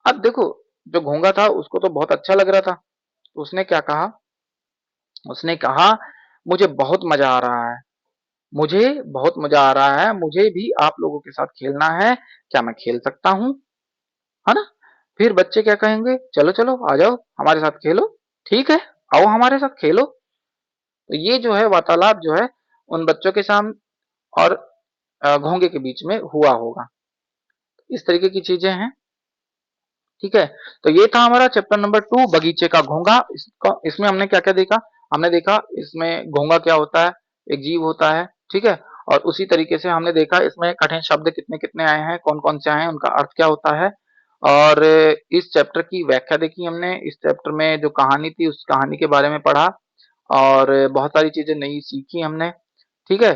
अब देखो, जो घोंगा था उसको तो बहुत अच्छा लग रहा था, तो उसने क्या कहा? उसने कहा, मुझे बहुत मजा आ रहा है, मुझे बहुत मजा आ रहा है, मुझे भी आप लोगों के साथ खेलना है, क्या मैं खेल सकता हूँ? है ना? फिर बच्चे क्या कहेंगे, चलो चलो आ जाओ हमारे साथ खेलो, ठीक है, आओ हमारे साथ खेलो। तो ये जो है वार्तालाप जो है उन बच्चों के सामने और घोंगे के बीच में हुआ होगा। इस तरीके की चीजें हैं। ठीक है, तो ये था हमारा चैप्टर नंबर 2, बगीचे का घोंगा। इसका इसमें हमने क्या क्या देखा? हमने देखा इसमें घोंगा क्या होता है, एक जीव होता है। ठीक है, और उसी तरीके से हमने देखा इसमें कठिन शब्द कितने कितने आए हैं, कौन कौन से आए हैं, उनका अर्थ क्या होता है। और इस चैप्टर की व्याख्या देखी हमने, इस चैप्टर में जो कहानी थी उस कहानी के बारे में पढ़ा, और बहुत सारी चीजें नई सीखी हमने। ठीक है,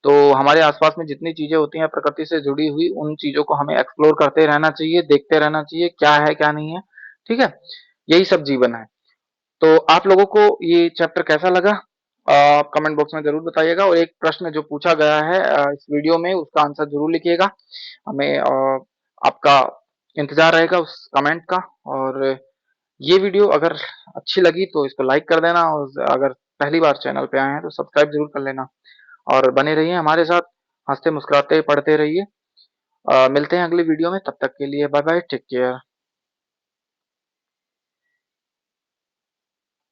तो हमारे आसपास में जितनी चीजें होती हैं प्रकृति से जुड़ी हुई, उन चीजों को हमें एक्सप्लोर करते रहना चाहिए, देखते रहना चाहिए क्या है क्या नहीं है। ठीक है, यही सब जीवन है। तो आप लोगों को ये चैप्टर कैसा लगा? आप कमेंट बॉक्स में जरूर बताइएगा, और एक प्रश्न जो पूछा गया है इस वीडियो में, उसका आंसर जरूर लिखिएगा। हमें आपका इंतजार रहेगा उस कमेंट का। और ये वीडियो अगर अच्छी लगी तो इसको लाइक कर देना, और अगर पहली बार चैनल पे आए हैं तो सब्सक्राइब जरूर कर लेना, और बने रहिए हमारे साथ, हंसते मुस्कुराते पढ़ते रहिए। मिलते हैं अगली वीडियो में, तब तक के लिए बाय बाय, टेक केयर।